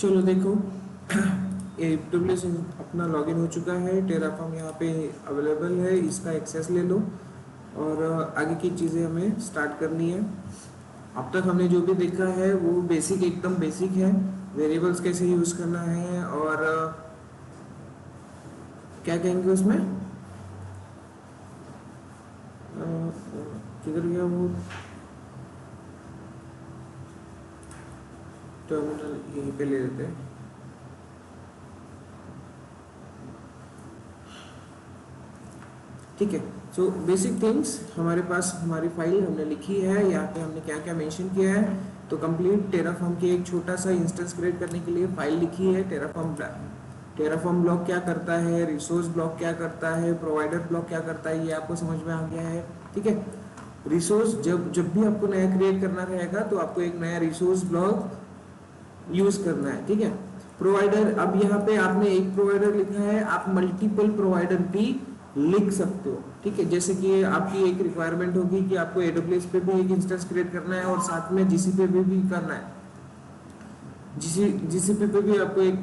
चलो देखो, AWS अपना लॉगिन हो चुका है, टेराफॉर्म यहाँ पे अवेलेबल है, इसका एक्सेस ले लो और आगे की चीज़ें हमें स्टार्ट करनी है। अब तक हमने जो भी देखा है वो बेसिक, एकदम बेसिक है। वेरिएबल्स कैसे यूज़ करना है और क्या कहेंगे उसमें, किधर गया वो टर्मिनल, यहीं पे ले लेते हैं। ठीक है, सो बेसिक थिंग्स हमारे पास, हमारी फाइल हमने लिखी है, यहाँ पे हमने क्या क्या मेंशन किया है। तो कंप्लीट टेराफॉर्म की एक छोटा सा इंस्टेंस क्रिएट करने के लिए फाइल लिखी है टेराफॉर्म। टेराफॉर्म ब्लॉक क्या करता है, रिसोर्स ब्लॉक क्या करता है, प्रोवाइडर ब्लॉक क्या करता है, ये आपको समझ में आ गया है। ठीक है, रिसोर्स जब जब भी आपको नया क्रिएट करना रहेगा तो आपको एक नया रिसोर्स ब्लॉक यूज करना है। ठीक है, प्रोवाइडर, अब यहाँ पे आपने एक प्रोवाइडर लिखा है, आप मल्टीपल प्रोवाइडर भी लिख सकते हो। ठीक है, जैसे कि आपकी एक रिक्वायरमेंट होगी कि आपको AWS पे भी एक इंस्टेंस क्रिएट करना है और साथ में GCP पे भी करना है, GCP पे भी आपको एक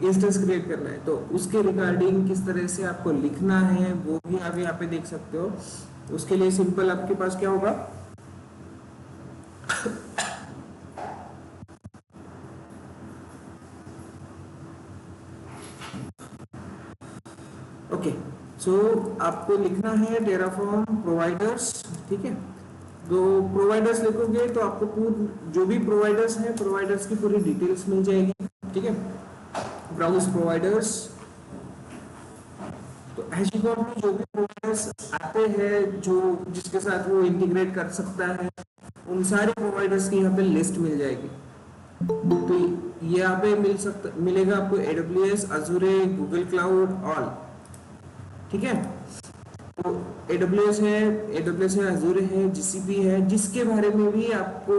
इंस्टेंस क्रिएट करना है, तो उसके रिगार्डिंग किस तरह से आपको लिखना है वो भी आप यहाँ पे देख सकते हो। उसके लिए सिंपल आपके पास क्या होगा, ओके, सो आपको लिखना है टेराफॉर्म प्रोवाइडर्स। ठीक है, तो प्रोवाइडर्स लिखोगे तो आपको पूरी जो भी प्रोवाइडर्स हैं, प्रोवाइडर्स की पूरी डिटेल्स मिल जाएगी। ठीक है, ब्राउज प्रोवाइडर्स, तो HashiCorp में जो भी प्रोवाइडर्स आते हैं, जो जिसके साथ वो इंटीग्रेट कर सकता है, उन सारे प्रोवाइडर्स की यहाँ पे लिस्ट मिल जाएगी। तो ये यहाँ पे मिलेगा आपको AWS, Azure, Google cloud, all. ठीक है, तो AWS है, Azure है, GCP है, जिसके बारे में भी आपको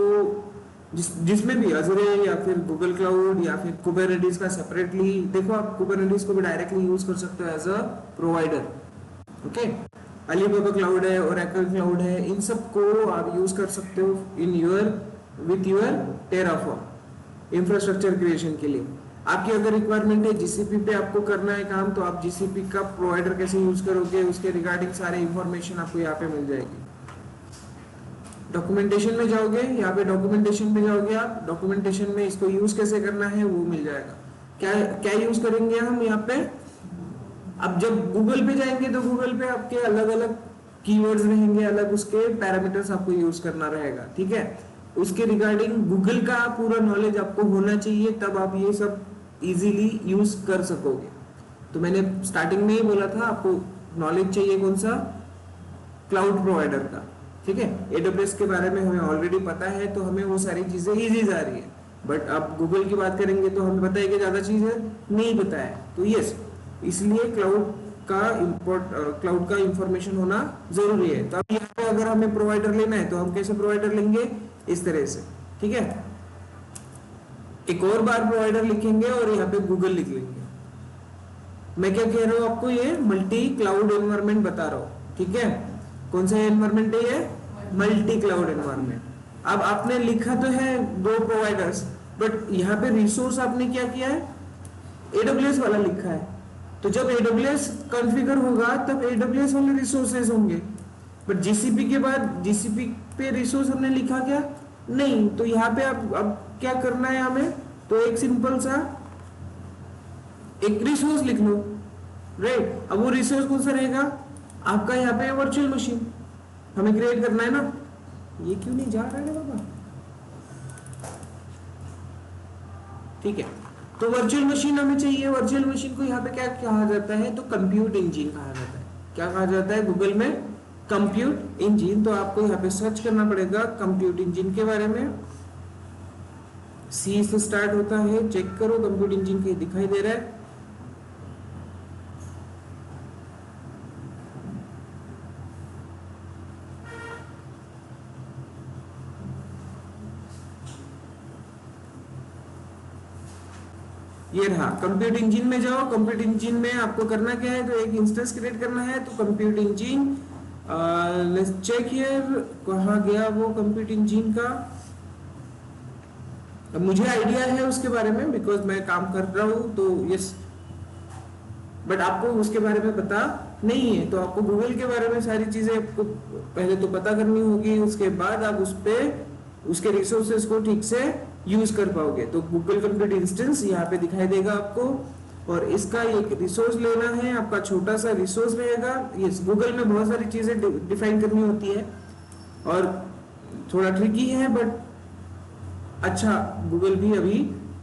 जिसमें भी Azure है या फिर गूगल क्लाउड या फिर कुबरनेटिस का सेपरेटली, देखो आप कुबरनेटिस को भी डायरेक्टली यूज कर सकते हो as a provider. Okay, Alibaba cloud है, ओरेकल क्लाउड है, इन सब को आप यूज कर सकते हो in with your Terraform infrastructure creation के लिए। आपकी अगर रिक्वायरमेंट है GCP पे आपको करना है काम, तो आप GCP का प्रोवाइडर कैसे यूज करोगे, उसके रिगार्डिंग सारे इंफॉर्मेशन आपको यहाँ पे मिल जाएगी। डॉक्यूमेंटेशन में जाओगे, यहाँ पे डॉक्यूमेंटेशन में जाओगे आप, डॉक्यूमेंटेशन में इसको यूज कैसे करना है वो मिल जाएगा। क्या क्या यूज करेंगे हम यहाँ पे, अब जब गूगल पे जाएंगे तो गूगल पे आपके अलग अलग कीवर्ड्स रहेंगे, अलग उसके पैरामीटर्स आपको यूज करना रहेगा। ठीक है, उसके रिगार्डिंग गूगल का पूरा नॉलेज आपको होना चाहिए, तब आप ये सब इजीली यूज कर सकोगे। तो मैंने स्टार्टिंग में ही बोला था आपको नॉलेज चाहिए कौन सा, क्लाउड प्रोवाइडर का। ठीक है, AWS के बारे में हमें ऑलरेडी पता है, तो हमें वो सारी चीजें इजी जा रही है। बट अब गूगल की बात करेंगे तो हमें पता है कि ज्यादा चीजें नहीं पता है, तो यस, इसलिए क्लाउड का इंफॉर्मेशन होना जरूरी है। तो अब यहाँ पे अगर हमें प्रोवाइडर लेना है तो हम कैसे प्रोवाइडर लेंगे, इस तरह से। ठीक है, एक और बार प्रोवाइडर लिखेंगे और यहाँ पे गूगल लिख लेंगे। मैं क्या कह रहा हूँ आपको, ये मल्टी क्लाउड एनवायरनमेंट बता रहा हूँ। ठीक है, कौन सा एनवायरनमेंट है ये, मल्टी क्लाउड एनवायरनमेंट। अब आपने लिखा तो है दो प्रोवाइडर्स, बट यहाँ पे रिसोर्स आपने क्या किया है, AWS वाला लिखा है। तो जब AWS कॉन्फ़िगर होगा तब AWS वाले रिसोर्सेज होंगे, बट GCP के बाद GCP पे रिसोर्स हमने लिखा क्या, नहीं। तो यहाँ पे अब क्या करना है हमें, तो एक सिंपल सा एक रिसोर्स लिख लो, राइट। अब वो रिसोर्स कौन सा रहेगा आपका, यहाँ पे वर्चुअल मशीन हमें क्रिएट करना है ना। ये क्यों नहीं जा रहा है बाबा, ठीक है। तो वर्चुअल मशीन हमें चाहिए, वर्चुअल मशीन को यहाँ पे क्या कहा जाता है, तो कंप्यूट इंजन कहा जाता है। क्या कहा जाता है गूगल में, कंप्यूट इंजन। तो आपको यहाँ पे सर्च करना पड़ेगा कंप्यूट इंजन के बारे में, C से स्टार्ट होता है, चेक करो कंप्यूट इंजन के दिखाई दे रहा है। ये रहा कंप्यूट इंजन में जाओ। कंप्यूट इंजन में आपको करना क्या है, तो एक इंस्टेंस क्रिएट करना है। तो compute engine, let's check here, कहाँ गया वो कंप्यूट इंजन का, अब मुझे आइडिया है उसके बारे में बिकॉज मैं काम कर रहा हूँ, तो यस, बट आपको उसके बारे में पता नहीं है, तो आपको गूगल के बारे में सारी चीजें आपको पहले तो पता करनी होगी, उसके बाद आप उस पे उसके रिसोर्सेज को ठीक से यूज कर पाओगे। तो गूगल कंप्यूट इंस्टेंस यहाँ पे दिखाई देगा आपको, और इसका एक रिसोर्स लेना है, आपका छोटा सा रिसोर्स रहेगा। यस, गूगल में बहुत सारी चीजें डिफाइन करनी होती है और थोड़ा ट्रिकी है, बट अच्छा गूगल भी अभी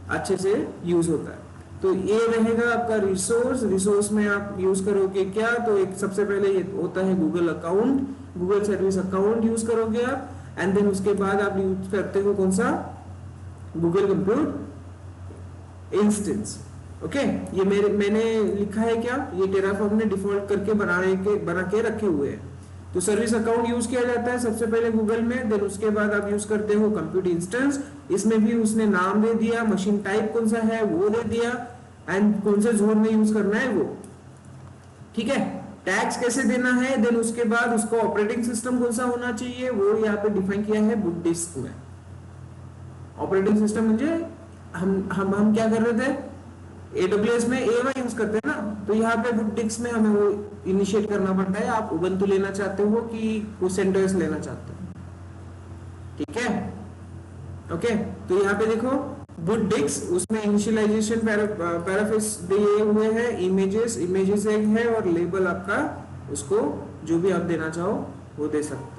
अच्छे से यूज होता है। तो ये रहेगा आपका रिसोर्स। रिसोर्स में आप यूज करोगे क्या, तो एक सबसे पहले ये होता है Google account, Google service account use करोगे आप, एंड देन उसके बाद आप यूज करते हो कौन सा, गूगल कंप्यूट इंस्टेंस। ओके, ये मैंने लिखा है क्या, ये टेराफॉर्म ने डिफॉल्ट करके बना के रखे हुए हैं। तो सर्विस अकाउंट यूज किया जाता है सबसे पहले गूगल में, देन उसके बाद आप यूज करते हो कंप्यूट इंस्टेंस। इसमें भी उसने नाम दे दिया, मशीन टाइप कौन सा है वो दे दिया, एंड कौन से जोन में यूज करना है वो, ठीक है। टैक्स कैसे देना है, देन उसके बाद उसको ऑपरेटिंग सिस्टम कौन सा होना चाहिए वो यहाँ पे डिफाइन किया है बूट डिस्क में। ऑपरेटिंग सिस्टम म्हणजे हम क्या कर रहे थे, AWS में AMI यूज करते हैं ना, तो यहाँ पे बूट डिस्क में हमें वो इनिशिएट करना पड़ता है। आप उबंटू लेना चाहते हो कि CentOS लेना चाहते हो, ठीक है। ओके, तो यहाँ पे देखो बूट डिस्क, उसमें इनिशियलाइजेशन पैराफिस दिए हुए हैं, इमेजेस एक है, और लेबल आपका उसको जो भी आप देना चाहो वो दे सकते हो।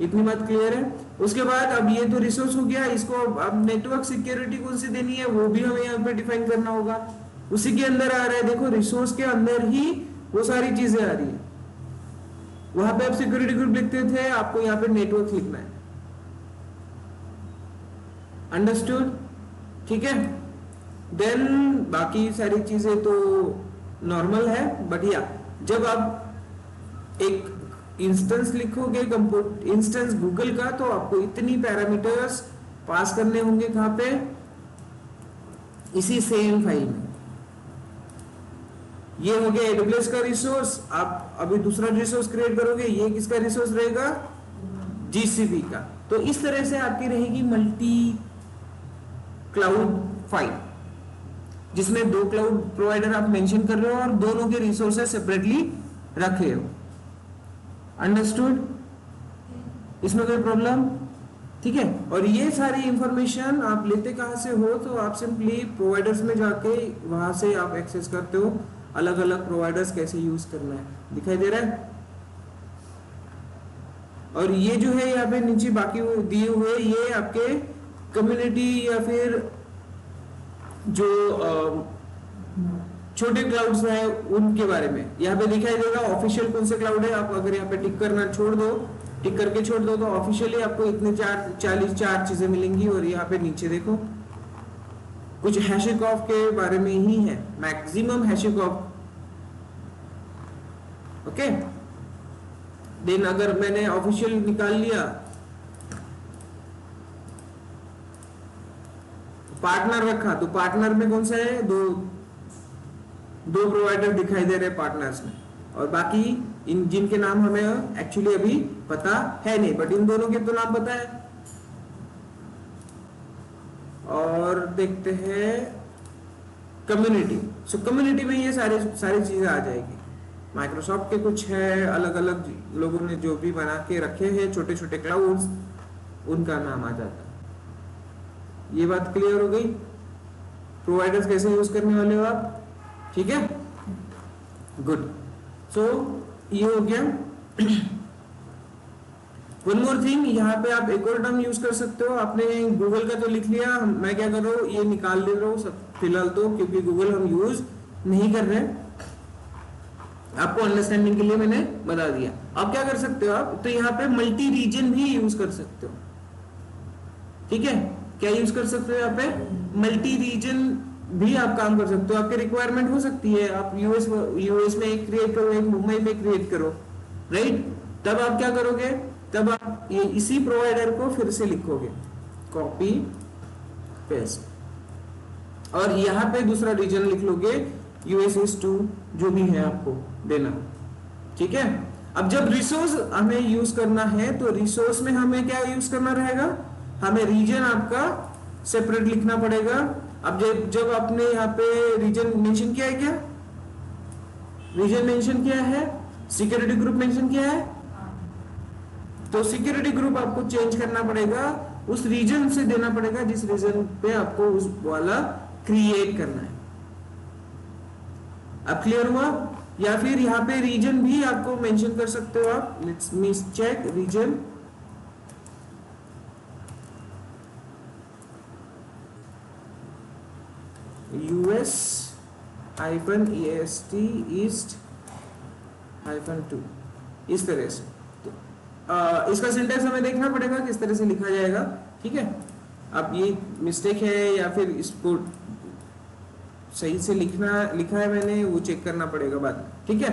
इतनी बात क्लियर है। उसके बाद अब ये तो रिसोर्स हो गया, इसको अब नेटवर्क सिक्योरिटी कौन सी देनी है वो भी हमें यहाँ पे डिफाइन करना होगा। उसी के अंदर आ रहा है, देखो रिसोर्स के अंदर ही वो सारी चीजें आ रही है। वहां पे आप सिक्योरिटी ग्रुप लिखते थे, आपको यहाँ पे नेटवर्क लिखना है। अंडरस्टूड, ठीक है। देन बाकी सारी चीजें तो नॉर्मल है, बट या जब आप एक इंस्टेंस लिखोगे कंप्यूट इंस्टेंस गूगल का, तो आपको इतनी पैरामीटर्स पास करने होंगे कहां पे, इसी सेम फाइल में। ये हो गया AWS का रिसोर्स। आप अभी दूसरा रिसोर्स क्रिएट करोगे, ये किसका रिसोर्स रहेगा, GCP का। तो इस तरह से आपकी रहेगी मल्टी क्लाउड फाइल, जिसमें 2 क्लाउड प्रोवाइडर आप मेंशन कर रहे हो और दोनों के रिसोर्सेज सेपरेटली रखे हो। अंडरस्टूड, इसमें कोई प्रॉब्लम, ठीक है। और ये सारी इंफॉर्मेशन आप लेते कहां से हो, तो आप सिंपली प्रोवाइडर्स में जाके वहां से आप एक्सेस करते हो, अलग अलग प्रोवाइडर्स कैसे यूज करना है, दिखाई दे रहा है। और ये जो है यहाँ पे नीचे बाकी दिए हुए, ये आपके कम्युनिटी या फिर जो छोटे क्लाउड्स हैं उनके बारे में यहाँ पे दिखाई देगा। ऑफिशियल कौन से क्लाउड है, आप अगर यहाँ पे टिक करना छोड़ दो, टिक करके छोड़ दो, तो ऑफिशियली आपको इतने 44 चीजें मिलेंगी। और यहाँ पे नीचे देखो कुछ हैशिकॉफ के बारे में ही है, मैक्सिमम हैशिकॉफ। ओके, देन अगर मैंने ऑफिशियल निकाल लिया, पार्टनर रखा, तो पार्टनर में कौन सा है, दो प्रोवाइडर दिखाई दे रहे पार्टनर्स में, और बाकी इन जिनके नाम हमें एक्चुअली अभी पता है नहीं, बट इन दोनों के तो नाम पता है। और देखते हैं कम्युनिटी। सो कम्युनिटी में ये सारी चीजें आ जाएगी। माइक्रोसॉफ्ट के कुछ है, अलग अलग लोगों ने जो भी बना के रखे हैं छोटे छोटे क्लाउड्स, उनका नाम आ जाता है। ये बात क्लियर हो गई, प्रोवाइडर्स कैसे यूज करने वाले हो आप, ठीक है, गुड। सो ये हो गया। वन मोर थिंग, यहाँ पे आप एक और टर्म यूज कर सकते हो। आपने गूगल का तो लिख लिया, मैं क्या कर रहा हूँ, ये निकाल दे रहा हूँ सब फिलहाल तो, क्योंकि गूगल हम यूज नहीं कर रहे, आपको अंडरस्टैंडिंग के लिए मैंने बता दिया। अब क्या कर सकते हो आप, तो यहाँ पे मल्टी रीजन भी यूज कर सकते हो, ठीक है। क्या यूज कर सकते हो, यहाँ पे मल्टी रीजन भी आप काम कर सकते हो। आपकी रिक्वायरमेंट हो सकती है, आप यूएस में एक क्रिएट करो, एक मुंबई में क्रिएट करो, राइट। तब आप क्या करोगे, तब आप ये इसी प्रोवाइडर को फिर से लिखोगे, कॉपी पेस्ट, और यहाँ पे दूसरा रीजन लिख लोगे, US2 जो भी है आपको देना, ठीक है। अब जब रिसोर्स हमें यूज करना है, तो रिसोर्स में हमें क्या यूज करना रहेगा, हमें रीजन आपका सेपरेट लिखना पड़ेगा। अब जब आपने यहाँ पे रीजन मेंशन किया है, क्या रीजन मेंशन किया है, सिक्योरिटी ग्रुप मेंशन किया है, तो सिक्योरिटी ग्रुप आपको चेंज करना पड़ेगा, उस रीजन से देना पड़ेगा जिस रीजन पे आपको उस वाला क्रिएट करना है। अब क्लियर हुआ? या फिर यहाँ पे रीजन भी आपको मेंशन कर सकते हो आप। Let's me check region, US -EAST east -2, इस तरह से। तो इसका सिंटेक्स हमें देखना पड़ेगा किस तरह से लिखा जाएगा, ठीक है। अब ये मिस्टेक है या फिर इसको सही से लिखा है मैंने, वो चेक करना पड़ेगा बाद में, ठीक है।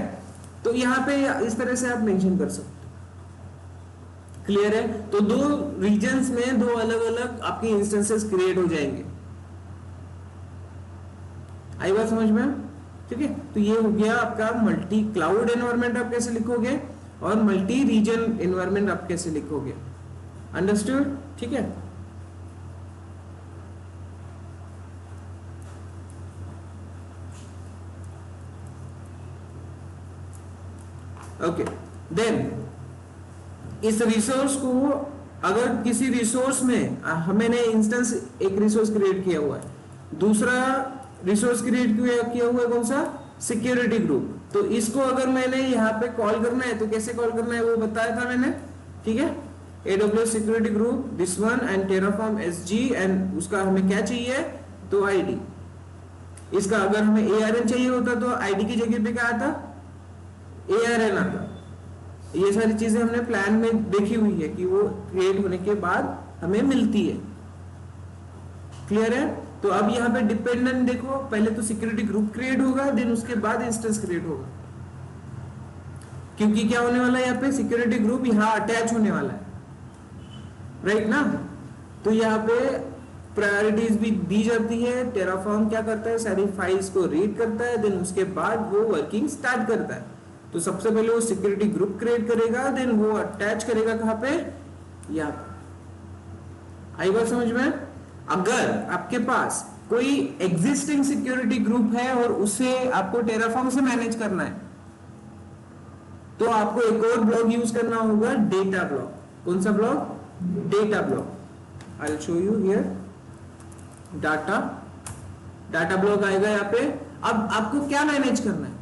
तो यहाँ पे इस तरह से आप मेंशन कर सकते हो। क्लियर है? तो दो रीजन्स में दो अलग अलग आपकी इंस्टेंसेस क्रिएट हो जाएंगे। आई बात समझ में? ठीक है। तो ये हो गया आपका मल्टी क्लाउड एनवायरनमेंट आप कैसे लिखोगे, और मल्टी रीजन एनवायरनमेंट आप कैसे लिखोगे। अंडरस्टूड? ठीक है। ओके, देन इस रिसोर्स को, अगर किसी रिसोर्स में मैंने इंस्टेंस एक रिसोर्स क्रिएट किया हुआ है, दूसरा रिसोर्स क्रिएट किया हुआ है कौन सा, सिक्योरिटी ग्रुप, तो इसको अगर मैंने यहाँ पे कॉल करना है तो कैसे कॉल करना है वो बताया था मैंने, ठीक है। AWS security group this one and Terraform SG, and उसका हमें क्या चाहिए, तो ID। इसका अगर हमें ARN चाहिए होता तो ID की जगह पे क्या आता, ARN आता। ये सारी चीजें हमने प्लान में देखी हुई है कि वो क्रिएट होने के बाद हमें मिलती है। क्लियर है? तो अब यहाँ पे डिपेंडेंट देखो, पहले तो सिक्योरिटी ग्रुप क्रिएट होगा, देन उसके बाद इंस्टेंस क्रिएट होगा, क्योंकि क्या होने वाला है यहाँ पे, सिक्योरिटी ग्रुप यहाँ अटैच होने वाला है, राइट ना। तो यहाँ पे प्रायोरिटीज भी दी जाती है। टेराफॉर्म क्या करता है, सारी फाइल्स को रीड करता है, देन उसके बाद वो वर्किंग स्टार्ट करता है। तो सबसे पहले वो सिक्योरिटी ग्रुप क्रिएट करेगा, देन वो अटैच करेगा कहाँ पे, यहाँ पे। आई बात समझ में? अगर आपके पास कोई एग्जिस्टिंग सिक्योरिटी ग्रुप है और उसे आपको टेराफॉर्म से मैनेज करना है, तो आपको एक और ब्लॉक यूज करना होगा, डेटा ब्लॉक। कौन सा block, data block. I will show you here, data block आएगा यहाँ पे। अब आपको क्या मैनेज करना है,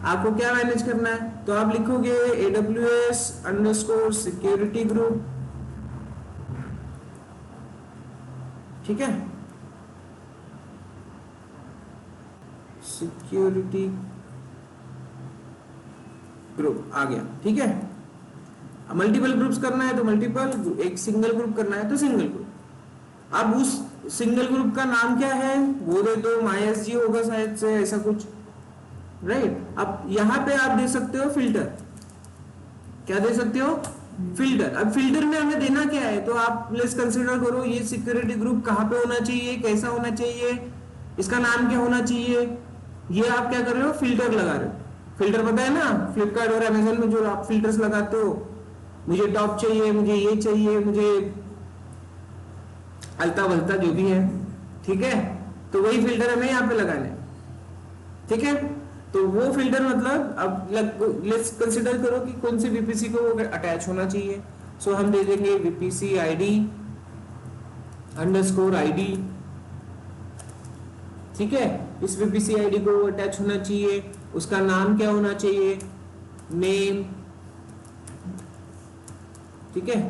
आपको क्या मैनेज करना है, तो आप लिखोगे AWS security group, ठीक है, सिक्योरिटी ग्रुप आ गया, ठीक है। मल्टीपल ग्रुप्स करना है तो मल्टीपल, एक सिंगल ग्रुप करना है तो सिंगल ग्रुप। अब उस सिंगल ग्रुप का नाम क्या है वो दे दो, MySG होगा शायद से, ऐसा कुछ, राइट। अब यहां पे आप दे सकते हो फिल्टर, क्या दे सकते हो, फिल्टर। अब फिल्टर में हमें देना क्या है, तो आप प्लीज कंसीडर करो ये सिक्योरिटी ग्रुप कहाँ पे होना चाहिए, कैसा होना चाहिए, इसका नाम क्या होना चाहिए, ये आप क्या कर रहे हो, फिल्टर लगा रहे हो। फिल्टर पता है ना, फ्लिपकार्ट और अमेजन में जो आप फिल्टर्स लगाते हो, मुझे टॉप चाहिए, मुझे ये चाहिए, मुझे अलता वलता जो भी है, ठीक है, तो वही फिल्टर हमें यहाँ पे लगाने, ठीक है। तो वो फिल्टर मतलब, अब लेट्स कंसीडर करो कि कौन सी VPC को वो अटैच होना चाहिए। सो हम दे देंगे VPC ID _ID, ठीक है। इस VPC ID को अटैच होना चाहिए, उसका नाम क्या होना चाहिए, नेम, ठीक है,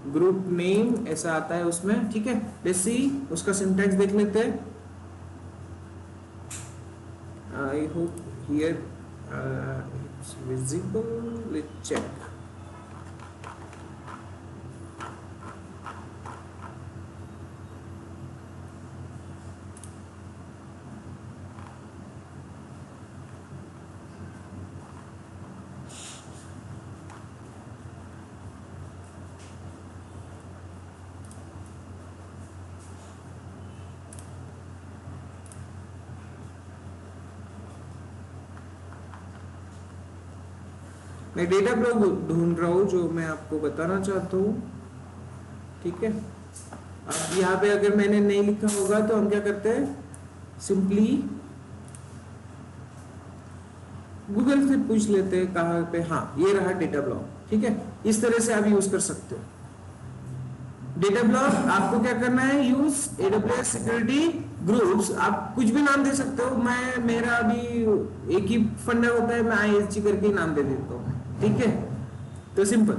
ग्रुप नेम ऐसा आता है उसमें, ठीक है। लेट्स सी उसका सिंटैक्स देख लेते हैं। I hope here it's visible. Let's check. मैं डेटा ब्लॉक ढूंढ रहा हूँ जो मैं आपको बताना चाहता हूँ। ठीक है। अब यहाँ पे अगर मैंने नहीं लिखा होगा तो हम क्या करते हैं, सिंपली गूगल से पूछ लेते हैं कहाँ पे, हाँ ये रहा डेटा ब्लॉक, ठीक है। इस तरह से आप यूज कर सकते हो डेटा ब्लॉक। आपको क्या करना है, यूज AWS सिक्योरिटी ग्रुप्स। आप कुछ भी नाम दे सकते हो, मेरा अभी एक ही फंडा होता है, मैं ISG करके ही नाम दे देता हूँ, ठीक है। तो सिंपल,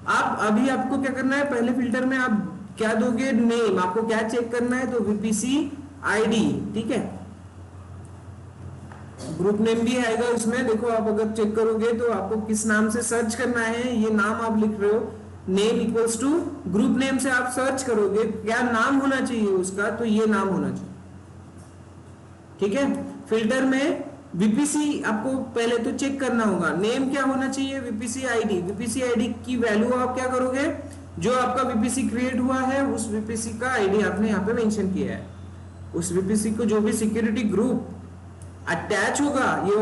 आप अभी आपको क्या करना है, पहले फिल्टर में आप क्या दोगे, नेम। आपको क्या चेक करना है, तो VPC ID, ठीक है। ग्रुप नेम भी आएगा उसमें, देखो आप अगर चेक करोगे तो आपको किस नाम से सर्च करना है, ये नाम आप लिख रहे हो, name equals to group name से आप सर्च करोगे क्या नाम होना चाहिए उसका, तो ये नाम होना चाहिए, ठीक है। फिल्टर में VPC आपको पहले तो चेक करना होगा, नेम क्या होना चाहिए, VPC ID की वैल्यू आप क्या करोगे, जो आपका VPC क्रिएट हुआ है उस VPC का ID आपने यहाँ पे मेंशन किया है, उस VPC को जो भी सिक्योरिटी ग्रुप अटैच होगा, ये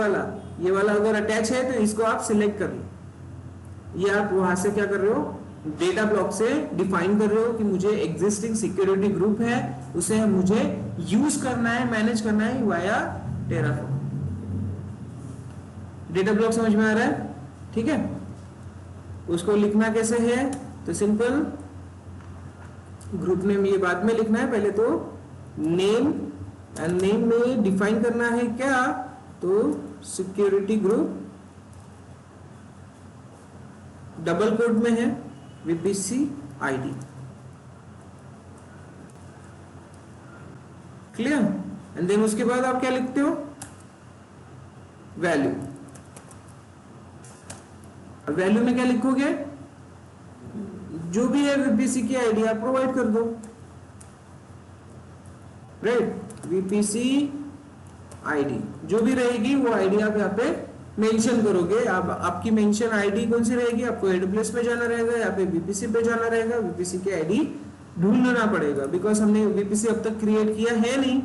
वाला अगर अटैच है तो इसको आप सिलेक्ट कर लो। ये आप वहां से क्या कर रहे हो, डेटा ब्लॉक से डिफाइन कर रहे हो कि मुझे एग्जिस्टिंग सिक्योरिटी ग्रुप है, उसे मुझे यूज करना है, मैनेज करना है वाया टेराफॉर्म। डेटा ब्लॉक समझ में आ रहा है, ठीक है। उसको लिखना कैसे है, तो सिंपल, ग्रुप नेम ये बाद में लिखना है, पहले तो नेम, एंड नेम में डिफाइन करना है क्या, तो सिक्योरिटी ग्रुप, डबल कोड में है VPC ID, clear. And then उसके बाद आप क्या लिखते हो, वैल्यू। वैल्यू में क्या लिखोगे, जो भी है VPC की ID आप प्रोवाइड कर दो, राइट। VPC ID जो भी रहेगी वो ID आप यहाँ पे मेंशन करोगे। आप आपकी मेंशन ID कौन सी रहेगी, आपको AWS पे जाना रहेगा, यहाँ पे VPC पे जाना रहेगा, VPC की ID ढूंढना पड़ेगा, बिकॉज हमने VPC अब तक क्रिएट किया है नहीं,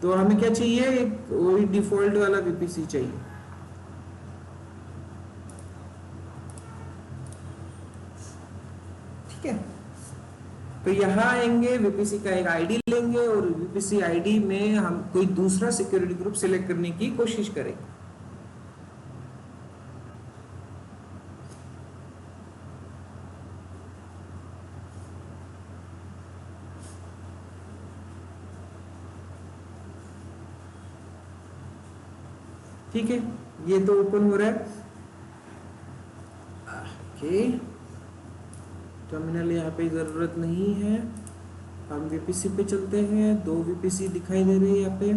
तो हमें क्या चाहिए, एक वही डिफॉल्ट वाला VPC चाहिए, ठीक है। तो यहाँ आएंगे, VPC का एक ID लेंगे और VPC ID में हम कोई दूसरा सिक्योरिटी ग्रुप सिलेक्ट करने की कोशिश करेंगे। ठीक है, ये तो ओपन हो रहा है, ओके। टर्मिनल यहाँ पे जरूरत नहीं है, हम VPC पे चलते हैं। 2 VPC दिखाई दे रही है यहाँ पे।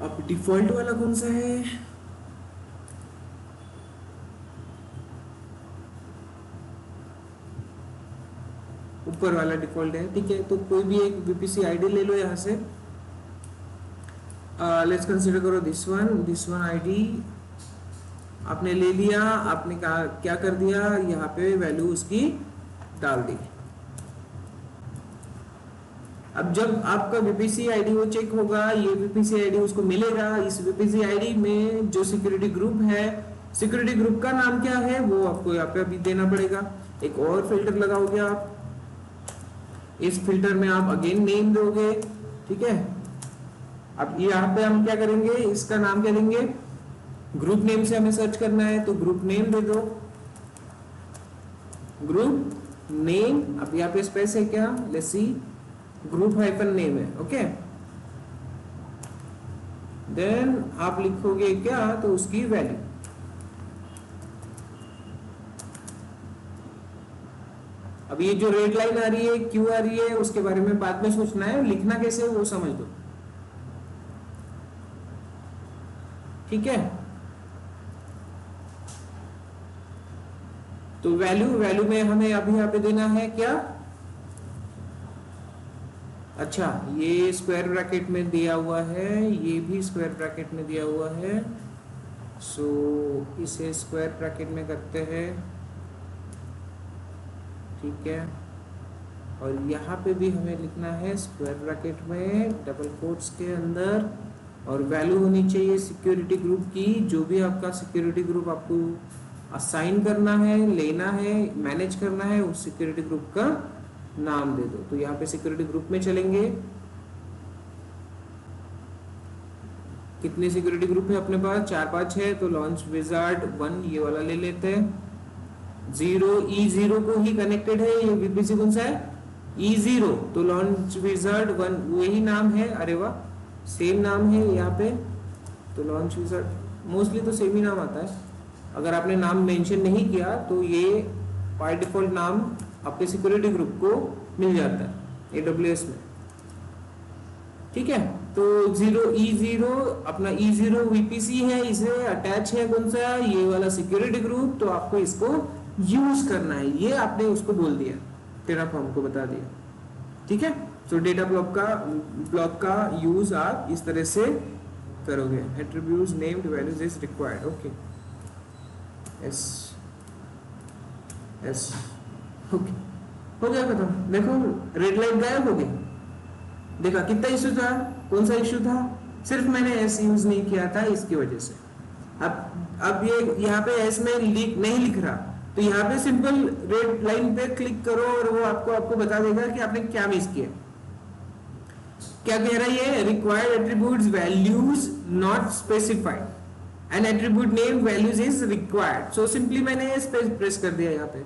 अब डिफॉल्ट वाला कौन सा है, ऊपर वाला डिफॉल्ट है, ठीक है। तो कोई भी एक VPC ID ले लो यहाँ से, लेट्स कंसीडर करो दिस वन ID आपने ले लिया। आपने कहा क्या कर दिया, यहाँ पे वैल्यू उसकी डाल दी। अब जब आपका VPC ID वो चेक होगा, ये VPC ID उसको मिलेगा। इस VPC ID में जो सिक्योरिटी ग्रुप है, सिक्योरिटी ग्रुप का नाम क्या है वो आपको यहाँ पे अभी देना पड़ेगा। एक और फिल्टर लगाओगे आप, इस फिल्टर में आप अगेन नेम दोगे, ठीक है। अब यहाँ पे हम क्या करेंगे, इसका नाम क्या देंगे, ग्रुप नेम से हमें सर्च करना है तो ग्रुप नेम दे दो, ग्रुप नेम। अब यहाँ पे स्पेस है क्या, let's see, group hyphen name है, ओके। देन आप लिखोगे क्या, तो उसकी वैल्यू। अब ये जो रेड लाइन आ रही है, क्यों आ रही है, उसके बारे में बाद में सोचना है, लिखना कैसे है वो समझ दो, ठीक है। तो वैल्यू में हमें अभी यहाँ पे देना है क्या, अच्छा ये स्क्वायर ब्रैकेट में दिया हुआ है, ये भी स्क्वायर ब्रैकेट में दिया हुआ है, सो इसे स्क्वायर ब्रैकेट में करते हैं, ठीक है। और यहाँ पे भी हमें लिखना है स्क्वायर ब्रैकेट में डबल कोट्स के अंदर, और वैल्यू होनी चाहिए सिक्योरिटी ग्रुप की, जो भी आपका सिक्योरिटी ग्रुप आपको असाइन करना है, लेना है, मैनेज करना है, उस सिक्योरिटी ग्रुप का नाम दे दो। तो यहाँ पे सिक्योरिटी ग्रुप में चलेंगे, कितने सिक्योरिटी ग्रुप है अपने पास, 4-5 है, तो लॉन्च विजार्ड 1 ये वाला ले लेते हैं। 0E0 को ही कनेक्टेड है, ये वीपीसी कौन सा है, E0, तो लॉन्च विजार्ड 1 वही नाम है। अरे वाह, सेम नाम है यहाँ पे, तो लॉन्च विजार्ड मोस्टली तो सेम ही नाम आता है। अगर आपने नाम मेंशन नहीं किया तो ये बाय डिफॉल्ट नाम आपके सिक्योरिटी ग्रुप को मिल जाता है AWS में, ठीक है। तो 0E0 अपना E0 VPC है, इसे अटैच है कौन सा, ये वाला सिक्योरिटी ग्रुप, तो आपको इसको यूज करना है, ये आपने उसको बोल दिया, टेराफॉर्म को बता दिया, ठीक है। तो डेटा ब्लॉक का यूज आप इस तरह से करोगे, attributes named values is required, okay S S, okay हो गया खत्म। देखो रेड लाइट गायब हो गई, देखा कितना इशू था, कौन सा इशू था, सिर्फ मैंने एस यूज नहीं किया था इसकी वजह से। अब ये यहाँ पे एस में नहीं लिख रहा, तो यहाँ पे सिंपल रेड लाइन पे क्लिक करो और वो आपको बता देगा कि आपने क्या मिस किया। क्या कह रहा है ये, required attributes values not specified and attribute name values is required, so simply मैंने एस पे प्रेस कर दिया यहाँ पे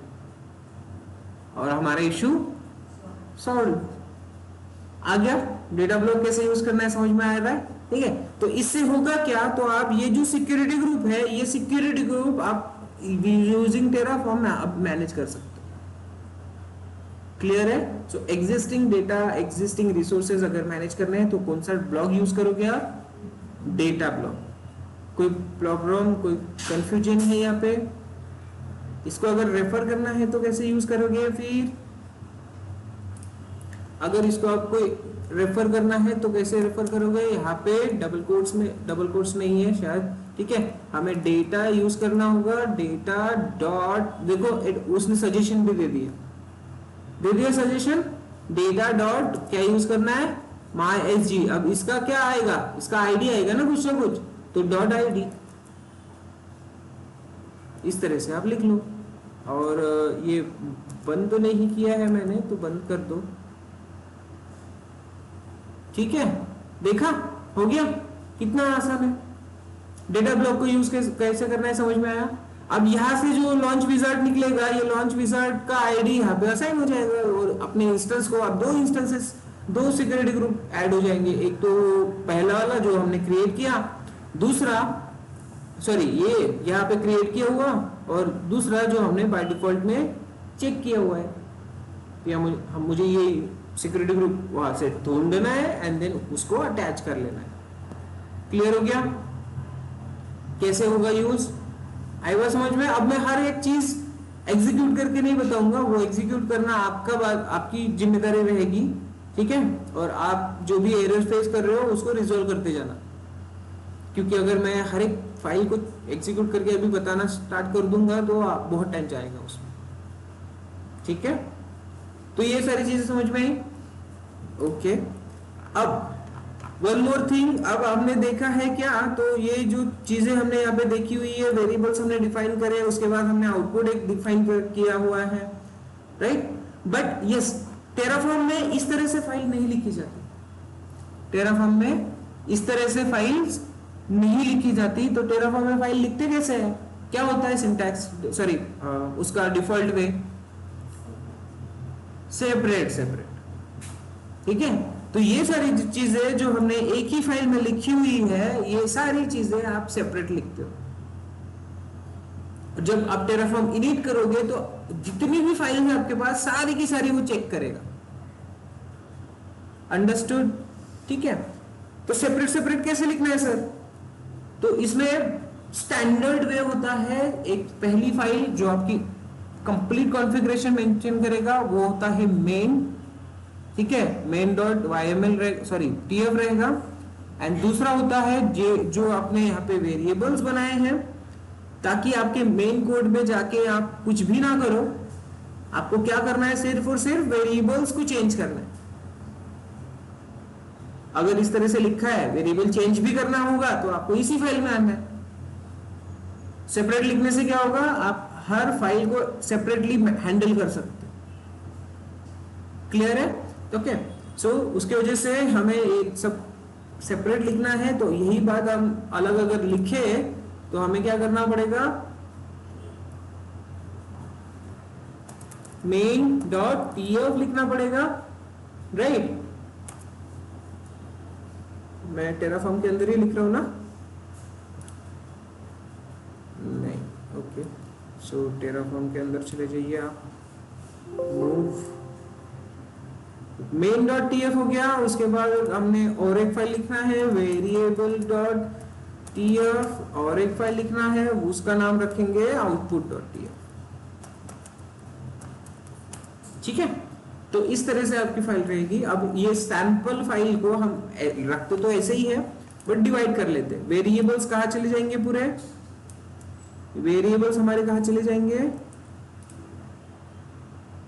और हमारा इशू सॉल्व आ गया। डेटा ब्लॉक कैसे यूज करना है समझ में आ रहा है, ठीक है। तो इससे होगा क्या, तो आप ये जो सिक्योरिटी ग्रुप है, ये सिक्योरिटी ग्रुप आप यूजिंग टेराफॉर्म में अब मैनेज कर सकते हो, क्लियर है। सो एग्जिस्टिंग डेटा, एग्जिस्टिंग रिसोर्सेज अगर मैनेज करने हैं तो कौन सा ब्लॉक यूज करोगे आप, डेटा ब्लॉक। कोई प्रॉब्लम, कोई कंफ्यूजन है यहाँ पे, इसको अगर रेफर करना है तो कैसे यूज करोगे, फिर अगर इसको आपको रेफर करना है तो कैसे रेफर करोगे, यहाँ पे डबल कोट्स नहीं है शायद, ठीक है। हमें डेटा यूज करना होगा, डेटा डॉट, देखो उसने सजेशन भी दे दिया सजेशन, डेटा डॉट क्या यूज करना है, MySG। अब इसका क्या आएगा, इसका आईडी आएगा ना कुछ, तो डॉट आईडी इस तरह से आप लिख लो। और ये बंद तो नहीं किया है मैंने, तो बंद कर दो, ठीक है। देखा हो गया, कितना आसान है। डेटा ब्लॉक को यूज कैसे करना है समझ में आया। अब यहाँ से जो लॉन्च विजार्ड निकलेगा, ये लॉन्च विजार्ड का आईडी यहाँ पे असाइन हो जाएगा और अपने इंस्टेंस को आप दो सिक्योरिटी ग्रुप ऐड हो जाएंगे, एक तो पहला वाला जो हमने क्रिएट किया, दूसरा सॉरी ये यहाँ पे क्रिएट किया हुआ, और दूसरा जो हमने बाय डिफॉल्ट में चेक किया हुआ है। तो मुझे ये सिक्योरिटी ग्रुप वहां से ढूंढ देना है एंड देन उसको अटैच कर लेना है। क्लियर हो गया कैसे होगा यूज, आएगा समझ में। अब मैं हर एक चीज एग्जीक्यूट करके नहीं बताऊंगा, वो एग्जीक्यूट करना आपकी जिम्मेदारी रहेगी, ठीक है। और आप जो भी एरर फेस कर रहे हो उसको रिजॉल्व करते जाना, क्योंकि अगर मैं हर एक फाइल को एग्जीक्यूट करके अभी बताना स्टार्ट कर दूंगा तो बहुत टाइम जाएगा उसमें, ठीक है। तो ये सारी चीजें समझ में आई, ओके। अब वन मोर थिंग, अब हमने देखा है क्या, तो ये जो चीजें हमने यहाँ पे देखी हुई है, वेरिएबल्स हमने डिफाइन करे, उसके बाद हमने आउटपुट एक डिफाइन किया हुआ है, राइट। बट यस, टेराफॉर्म में इस तरह से फाइल नहीं लिखी जाती, टेराफॉर्म में इस तरह से फाइल्स नहीं लिखी जाती। तो टेराफॉर्म में फाइल लिखते कैसे है, क्या होता है सिंटैक्स, सॉरी उसका डिफॉल्ट वे सेपरेट, ठीक है। तो ये सारी चीजें जो हमने एक ही फाइल में लिखी हुई है, ये सारी चीजें आप सेपरेट लिखते हो। जब आप टेराफॉर्म इनिट करोगे तो जितनी भी फाइल है आपके पास, सारी की सारी वो चेक करेगा, अंडरस्टूड, ठीक है। तो सेपरेट कैसे लिखना है सर, तो इसमें स्टैंडर्ड वे होता है, एक पहली फाइल जो आपकी कंप्लीट कॉन्फ़िगरेशन मेंशन करेगा वो होता है मेन, ठीक है, main.yml सॉरी tf रहेगा। एंड दूसरा होता है जो आपने यहाँ पे वेरिएबल्स बनाए हैं, ताकि आपके मेन कोड में जाके आप कुछ भी ना करो, आपको क्या करना है, सिर्फ और सिर्फ वेरिएबल्स को चेंज करना है। अगर इस तरह से लिखा है वेरिएबल चेंज भी करना होगा तो आपको इसी फाइल में आना है, सेपरेट लिखने से क्या होगा, आप हर फाइल को सेपरेटली हैंडल कर सकते हैं। क्लियर है? ओके, सो उसके वजह से हमें एक सब सेपरेट लिखना है। तो यही बात हम अलग अगर लिखे तो हमें क्या करना पड़ेगा, main.tf लिखना पड़ेगा, राइट? मैं टेराफॉर्म के अंदर ही लिख रहा हूं ना? नहीं, ओके, सो टेराफॉर्म के अंदर चले जाइए आप, मूव main.tf हो गया। उसके बाद हमने और एक फाइल लिखना है variable.tf, और एक फाइल लिखना है, उसका नाम रखेंगे output.tf। ठीक है, तो इस तरह से आपकी फाइल रहेगी। अब ये सैंपल फाइल को हम रखते तो ऐसे ही है, बट डिवाइड कर लेते हैं। वेरिएबल्स कहाँ चले जाएंगे, पूरे वेरिएबल्स हमारे कहाँ चले जाएंगे,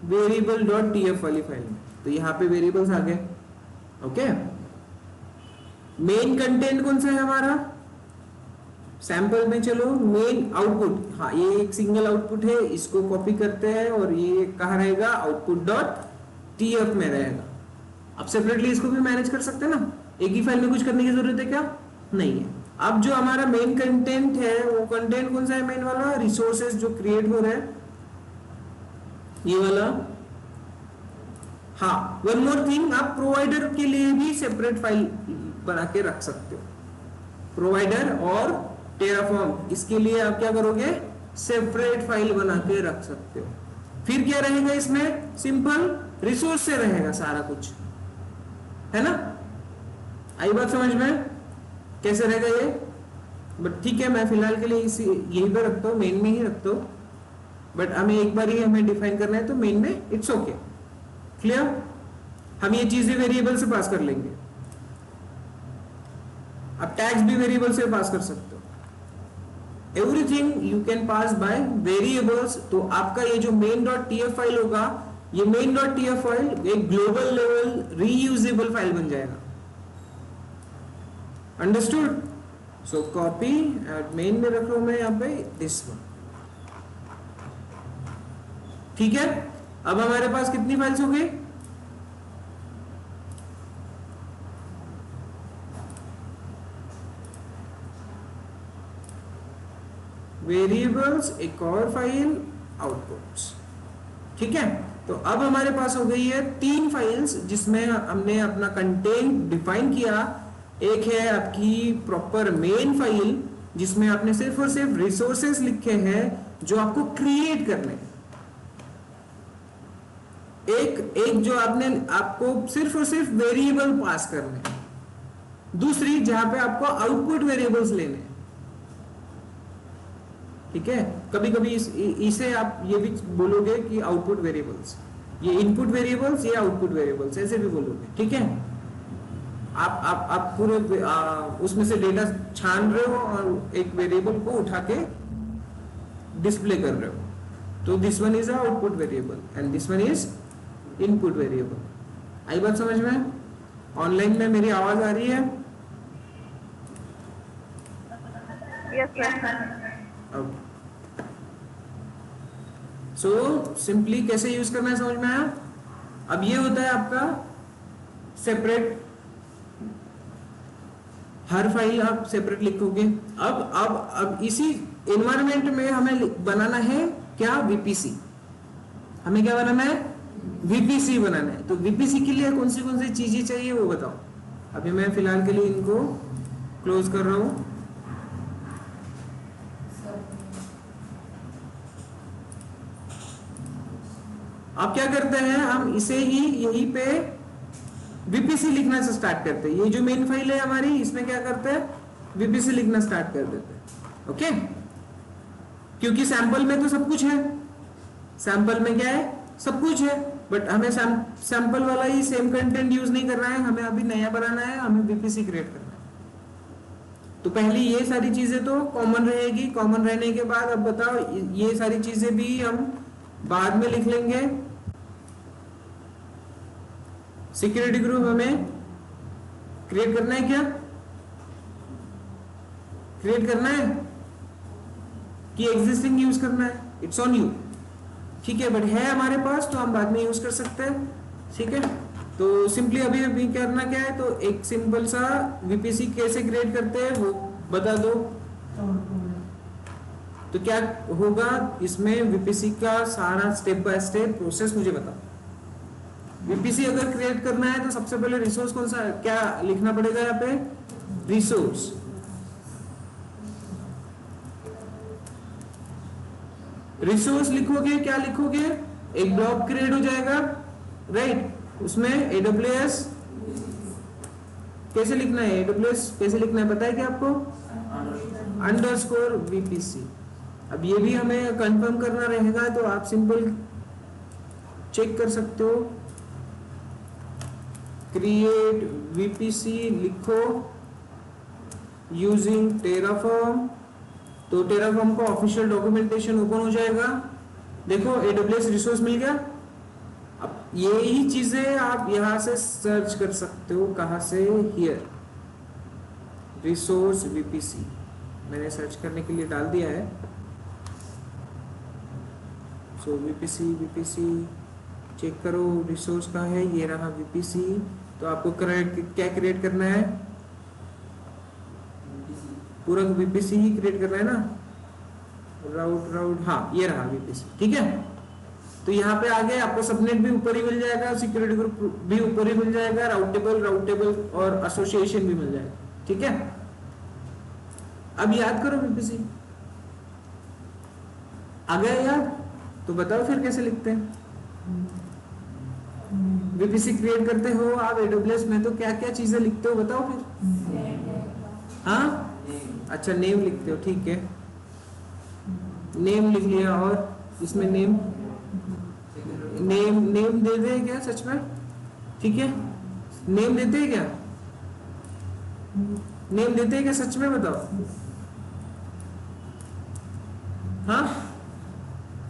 variable.tf वाली फाइल में। तो यहाँ पे वेरिएबल्स आ गए। ओके, मेन कंटेंट कौन सा है हमारा, सैंपल में चलो मेन आउटपुट, हाँ ये एक सिंगल आउटपुट है, इसको कॉपी करते हैं और ये कहाँ रहेगा, output.tf में रहेगा। अब सेपरेटली इसको भी मैनेज कर सकते हैं ना, एक ही फाइल में कुछ करने की जरूरत है क्या, नहीं है। अब जो हमारा मेन कंटेंट है वो कंटेंट कौन सा है, मेन वाला रिसोर्सेज जो क्रिएट हो रहा है, ये वाला। हाँ, वन मोर थिंग, आप प्रोवाइडर के लिए भी सेपरेट फाइल बना के रख सकते हो। प्रोवाइडर और टेराफॉर्म, इसके लिए आप क्या करोगे, सेपरेट फाइल बना के रख सकते हो। फिर क्या रहेगा इसमें, सिंपल रिसोर्स से रहेगा सारा कुछ, है ना? आई बात समझ में, कैसे रहेगा ये? बट ठीक है, मैं फिलहाल के लिए इसी यही पे रखता हूँ, मेन में ही रखता हूँ। बट हमें एक बार ही हमें डिफाइन करना है तो मेन में इट्स ओके। क्लियर? हम ये चीजें वेरिएबल से पास कर लेंगे। अब टैग्स भी वेरिएबल से पास कर सकते हो। Everything you can pass by variables. तो आपका ये जो main.tf फाइल होगा, ये main.tf फाइल एक ग्लोबल लेवल रीयूजेबल फाइल बन जाएगा। अंडरस्टूड? सो कॉपी मेन में रख रहा हूं मैं यहाँ पे दिस वन। ठीक है, अब हमारे पास कितनी फाइल्स हो गई, वेरिएबल्स, एक और फाइल, आउटपुट्स। ठीक है, तो अब हमारे पास हो गई है 3 फाइल्स जिसमें हमने अपना कंटेंट डिफाइन किया। एक है आपकी प्रॉपर मेन फाइल जिसमें आपने सिर्फ और सिर्फ रिसोर्सेस लिखे हैं जो आपको क्रिएट करने हैं। एक जो आपको सिर्फ और सिर्फ वेरिएबल पास करने हैं। दूसरी जहां पे आपको आउटपुट वेरिएबल्स लेने हैं। ठीक है, कभी कभी इसे आप ये भी बोलोगे कि आउटपुट वेरिएबल्स, ये इनपुट वेरिएबल्स, ये आउटपुट वेरिएबल्स, ऐसे भी बोलोगे। ठीक है, आप पूरे उसमें से डेटा छान रहे हो और एक वेरिएबल को उठा के डिस्प्ले कर रहे हो। तो this one is output variable and this one is input variable. आई बात समझ में? ऑनलाइन में मेरी आवाज आ रही है? Yes sir. सो सिंपली कैसे यूज करना है समझ में आया? अब ये होता है आपका सेपरेट, हर फाइल आप सेपरेट लिखोगे। अब इसी एनवायरनमेंट में हमें बनाना है क्या, वीपीसी। हमें क्या बनाना है, वीपीसी बनाना है। तो वीपीसी के लिए कौन सी चीजें चाहिए वो बताओ। अभी मैं फिलहाल के लिए इनको क्लोज कर रहा हूं। अब क्या करते हैं, हम इसे ही यहीं पे वीपीसी लिखना से स्टार्ट करते हैं। ये जो मेन फाइल है हमारी, इसमें क्या करते हैं, वीपीसी लिखना स्टार्ट कर देते हैं। ओके, क्योंकि सैंपल में तो सब कुछ है, सैंपल में क्या है, सब कुछ है। बट हमें सैंपल वाला ही सेम कंटेंट यूज नहीं करना है, हमें अभी नया बनाना है, हमें वीपीसी क्रिएट करना है। तो पहले ये सारी चीजें तो कॉमन रहेगी। कॉमन रहने के बाद अब बताओ, ये सारी चीजें भी हम बाद में लिख लेंगे। सिक्योरिटी ग्रुप हमें क्रिएट करना है क्या, क्रिएट करना है? कि एग्जिस्टिंग यूज करना है, इट्स ऑन यू, ठीक है, बट है हमारे पास तो हम बाद में यूज कर सकते हैं, ठीक है। तो सिंपली अभी अभी करना क्या है, तो एक सिंपल सा वीपीसी कैसे क्रिएट करते हैं वो बता दो। तो क्या होगा इसमें, वीपीसी का सारा स्टेप बाय स्टेप प्रोसेस मुझे बताओ। वीपीसी अगर क्रिएट करना है तो सबसे पहले रिसोर्स कौन सा, क्या लिखना पड़ेगा यहाँ पे, रिसोर्स। रिसोर्स लिखोगे, क्या लिखोगे, एक ब्लॉक क्रिएट हो जाएगा, राइट। उसमें AWS कैसे लिखना है, AWS कैसे लिखना है पता है क्या आपको, _VPC। अब ये भी हमें कंफर्म करना रहेगा, तो आप सिंपल चेक कर सकते हो, क्रिएट VPC लिखो यूजिंग टेराफॉर्म, तो टेराफॉर्म का ऑफिशियल डॉक्यूमेंटेशन ओपन हो जाएगा। देखो AWS रिसोर्स मिल गया। अब यही चीजें आप यहां से सर्च कर सकते हो, कहां से, हियर रिसोर्स VPC मैंने सर्च करने के लिए डाल दिया है। सो VPC चेक करो, रिसोर्स का है, ये रहा VPC। तो आपको क्या क्रिएट करना है, पूरा VPC ही क्रिएट करना है ना, राउट, हाँ ये रहा VPC, ठीक है। तो यहाँ पे आगे आपको सबनेट भी ऊपर ही मिल जाएगा, सिक्योरिटी ग्रुप भी ऊपर ही मिल जाएगा, राउटेबल और एसोसिएशन भी मिल जाएगा, ठीक है। अब याद करो VPC आ गया याद, तो बताओ फिर कैसे लिखते हैं। VPC क्रिएट करते हो आप AWS में, तो क्या क्या चीजें लिखते हो बताओ फिर। हाँ अच्छा, नेम लिखते हो, ठीक है, नेम लिख लिया। और इसमें नेम दे दे क्या सच में, ठीक है, नेम देते हैं क्या, नेम देते हैं क्या सच में बताओ। हाँ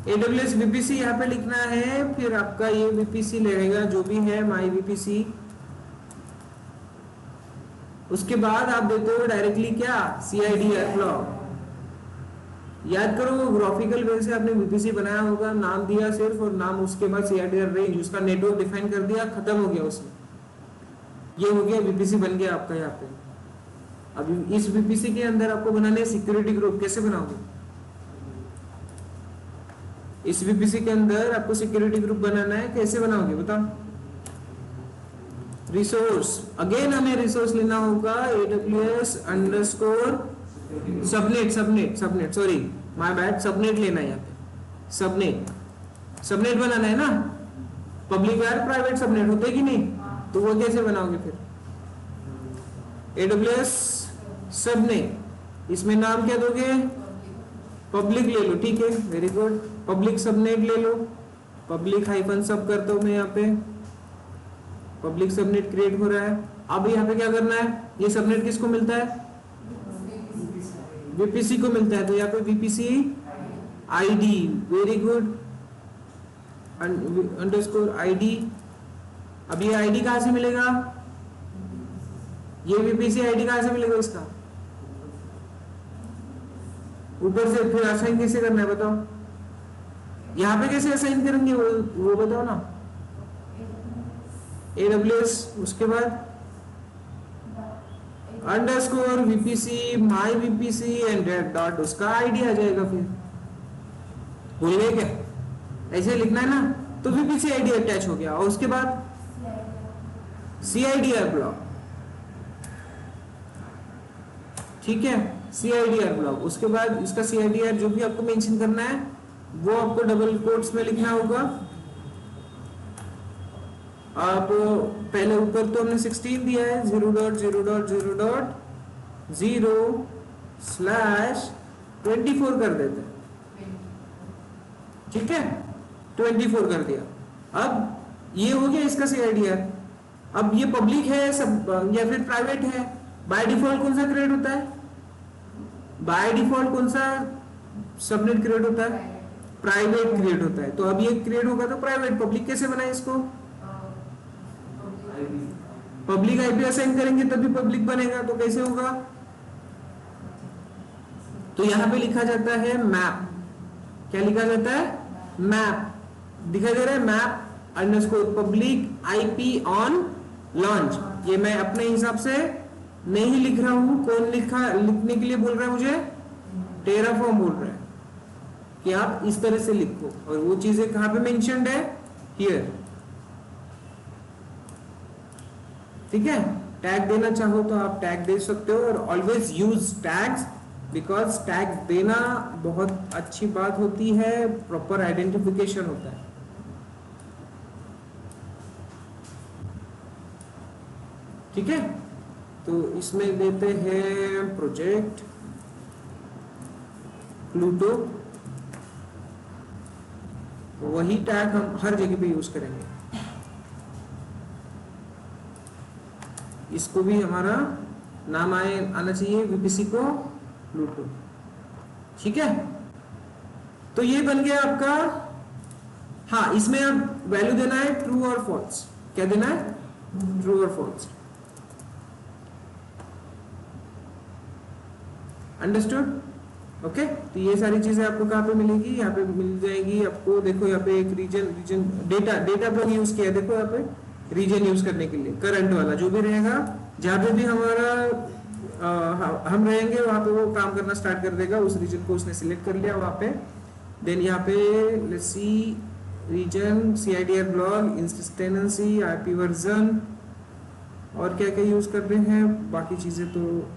AWS VPC यहाँ पे लिखना है, फिर आपका ये VPC लगेगा जो भी है माई VPC। उसके बाद आप देते हो डायरेक्टली क्या, CIDR ब्लॉक। याद करो वो ग्राफिकल वे से आपने VPC बनाया होगा, नाम दिया सिर्फ, और नाम उसके बाद CIDR रेंज, उसका नेटवर्क डिफाइन कर दिया, खत्म हो गया उसमें, ये हो गया VPC बन गया आपका यहाँ पे। अब इस VPC के अंदर आपको बनाने सिक्योरिटी ग्रुप, कैसे बनाओगे, इस VPC के अंदर आपको सिक्योरिटी ग्रुप बनाना है, कैसे बनाओगे बताओ। रिसोर्स, अगेन हमें रिसोर्स लेना होगा AWS underscore subnet, sorry my bad, subnet लेना है यहाँ पे, सबनेट बनाना है ना, पब्लिक वायर प्राइवेट सबनेट होते कि नहीं, तो वो कैसे बनाओगे फिर, AWS सबनेट, इसमें नाम क्या दोगे, पब्लिक ले लो, ठीक है, वेरी गुड, पब्लिक सबनेट ले लो, पब्लिक हाइफन सब करता हूं मैं यहाँ पे, पब्लिक सबनेट क्रिएट हो रहा है। अब यहाँ पे क्या करना है, ये सबनेट किसको मिलता है, VPC को मिलता है, तो यहाँ पे VPC ID, very good, underscore ID। अब ये ID कहाँ से मिलेगा, ये VPC ID कहाँ से मिलेगा इसका, ऊपर से, फिर असाइन कैसे करना है बताओ, यहाँ पे कैसे असाइन करेंगे वो बताओ ना, AWS, उसके बाद underscore VPC my VPC and dot, उसका आईडी आ जाएगा, फिर भूल गए क्या, ऐसे लिखना है ना, तो VPC ID अटैच हो गया, और उसके बाद CIDR ब्लॉक, ठीक है, CIDR ब्लॉक, उसके बाद इसका CIDR जो भी आपको मेंशन करना है वो आपको डबल कोट्स में लिखना होगा। आप पहले ऊपर तो हमने 16 दिया है, 0.0.0.0/24 कर देते हैं, ठीक है, 24 कर दिया। अब ये हो गया इसका CIDR। अब ये पब्लिक है सब या फिर प्राइवेट है, बाय डिफॉल्ट कौन सा क्रिएट होता है, बाय डिफॉल्ट कौन सा सबनेट क्रिएट होता है, प्राइवेट क्रिएट होता है। तो अब ये क्रिएट होगा तो प्राइवेट, पब्लिक कैसे बनाए इसको, पब्लिक IP असाइन करेंगे तभी पब्लिक बनेगा, तो कैसे होगा, तो यहाँ पे लिखा जाता है मैप। क्या लिखा जाता है? मैप। दिखाई दे रहा है map underscore public IP on launch. ये मैं अपने हिसाब से नहीं लिख रहा हूं, कौन लिखने के लिए बोल रहा है मुझे? टेराफॉर्म बोल रहा है कि आप इस तरह से लिखो, और वो चीजें कहां पे मेंशन्ड है? हियर। ठीक है, टैग देना चाहो तो आप टैग दे सकते हो, और always use tags, because tag देना बहुत अच्छी बात होती है, प्रॉपर आइडेंटिफिकेशन होता है। ठीक है, तो इसमें देते हैं प्रोजेक्ट प्लूटो, वही टैग हम हर जगह पे यूज करेंगे। इसको भी हमारा नाम आना चाहिए वीपीसी को प्लूटो। ठीक है, तो ये बन गया आपका। हाँ, इसमें अब वैल्यू देना है ट्रू और फॉल्स। क्या देना है? ट्रू और फॉल्स। अंडरस्टूड? ओके, तो ये सारी चीजें आपको कहाँ पे मिलेगी? यहाँ पे मिल जाएगी आपको। देखो यहाँ पे एक रीजन डेटा ब्लॉक यूज किया है। देखो यहाँ पे रीजन यूज करने के लिए करंट वाला जो भी रहेगा, जहाँ पे भी हमारा हम रहेंगे वहां पे वो काम करना स्टार्ट कर देगा। उस रीजन को उसने सिलेक्ट कर लिया वहां पे। देन यहाँ पे let's see region, CIDR block, instance tenancy, IP version, और क्या क्या यूज कर रहे हैं बाकी चीजें तो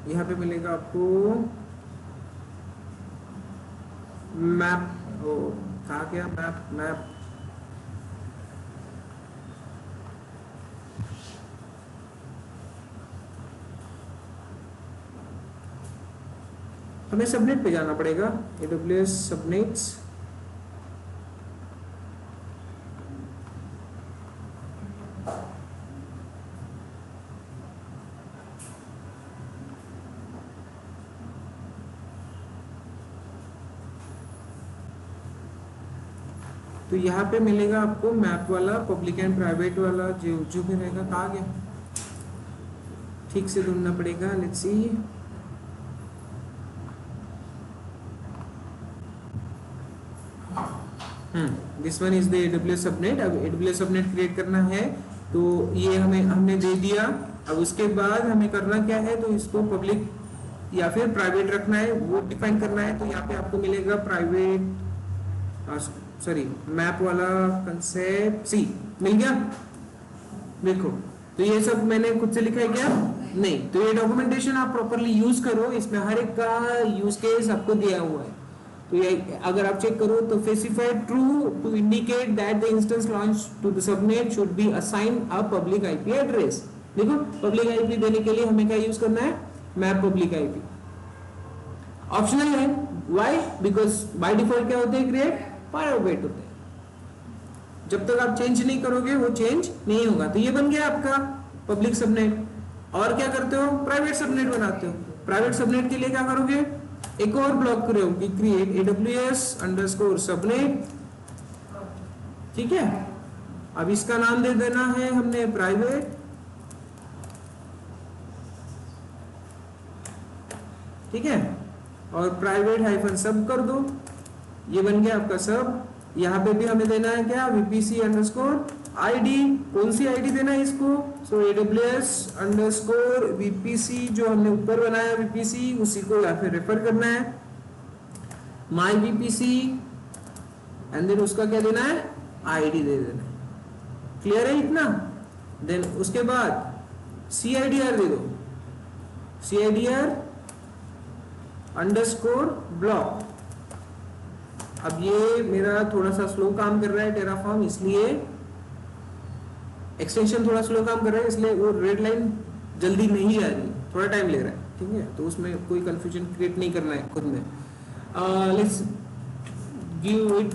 यहाँ पे मिलेगा आपको। मैप, कहा गया मैप हमें सबनेट पे जाना पड़ेगा। AWS सबनेट्स, तो यहाँ पे मिलेगा आपको मैप वाला, पब्लिक एंड प्राइवेट वाला जो भी रहेगा। कहा गया? ठीक से ढूंढना पड़ेगा। Let's see, this one is the AWS subnet. अब AWS सबनेट क्रिएट करना है तो ये हमने दे दिया। अब उसके बाद हमें करना क्या है? तो इसको पब्लिक या फिर प्राइवेट रखना है, वो डिफाइन करना है। तो यहाँ पे आपको मिलेगा प्राइवेट, सॉरी मैप वाला कंसेप्ट सी मिल गया। देखो, तो ये सब मैंने खुद से लिखा है क्या? नहीं। तो ये डॉक्यूमेंटेशन आप प्रॉपरली यूज करो, इसमें हर एक का यूज केस आपको दिया हुआ है। तो ये अगर आप चेक करो तो specified true to indicate that the instance launched to the subnet should be assigned a public IP address। देखो, पब्लिक IP देने के लिए हमें क्या यूज करना है? Map public IP। ऑप्शनल है, व्हाई? बिकॉज बाय डिफॉल्ट क्या होते हैं? क्रिएट प्राइवेट होते हैं। जब तक आप चेंज नहीं करोगे वो चेंज नहीं होगा। तो ये बन गया आपका पब्लिक सबनेट। और क्या करते हो? प्राइवेट सबनेट बनाते हो। प्राइवेट सबनेट के लिए क्या करोगे? एक और ब्लॉक करो कि क्रिएट AWS_subnet। ठीक है, अब इसका नाम दे देना है हमने प्राइवेट। ठीक है, और प्राइवेट हाइफन सब कर दो। ये बन गया आपका सब। यहाँ पे भी हमें देना है क्या? VPC_ID। कौन सी ID देना है इसको? सो AWS_VPC जो हमने ऊपर बनाया VPC, उसी को या फिर रेफर करना है my VPC, एंड देन उसका क्या देना है? ID दे देना है। क्लियर है इतना? देन उसके बाद CIDR दे दो, CIDR_block। अब ये मेरा थोड़ा सा स्लो काम कर रहा है टेराफॉर्म, इसलिए एक्सटेंशन थोड़ा स्लो काम कर रहा है, इसलिए वो रेड लाइन जल्दी नहीं आ रही, थोड़ा टाइम ले रहा है। ठीक है, तो उसमें कोई कंफ्यूजन क्रिएट नहीं करना है खुद में। Let's give it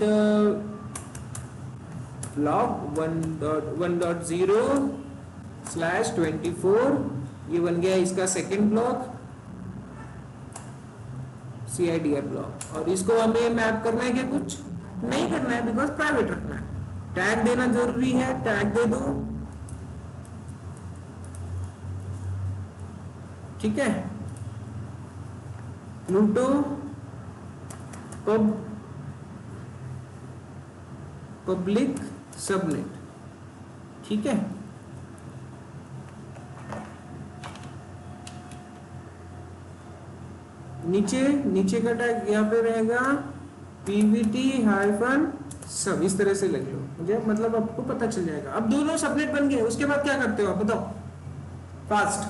block 1.1.0/24। ये बन गया इसका सेकेंड ब्लॉक, CIDR ब्लॉक। और इसको हमें मैप करना है क्या? कुछ नहीं करना है, बिकॉज प्राइवेट रखना है। टैग देना जरूरी है, टैग दे दो। ठीक है, प्लूटो पब्लिक सबनेट, ठीक है। नीचे का टैग यहाँ पे रहेगा pvt हाइफन सब, इस तरह से लिख लो, मुझे मतलब आपको पता चल जाएगा। अब दोनों सबनेट बन गए, उसके बाद क्या करते हो आप बताओ फास्ट?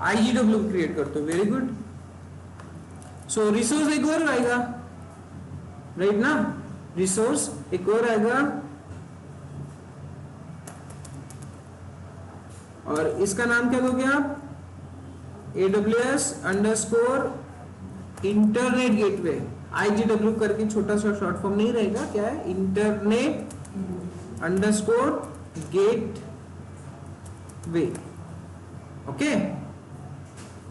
IGW क्रिएट करते हो, वेरी गुड। सो रिसोर्स एक और आएगा, राइट ना, रिसोर्स एक और आएगा, और इसका नाम क्या दोगे आप? AWS underscore internet gateway, IGW करके छोटा सा शॉर्ट फॉर्म नहीं रहेगा, क्या है? Internet underscore gateway, okay.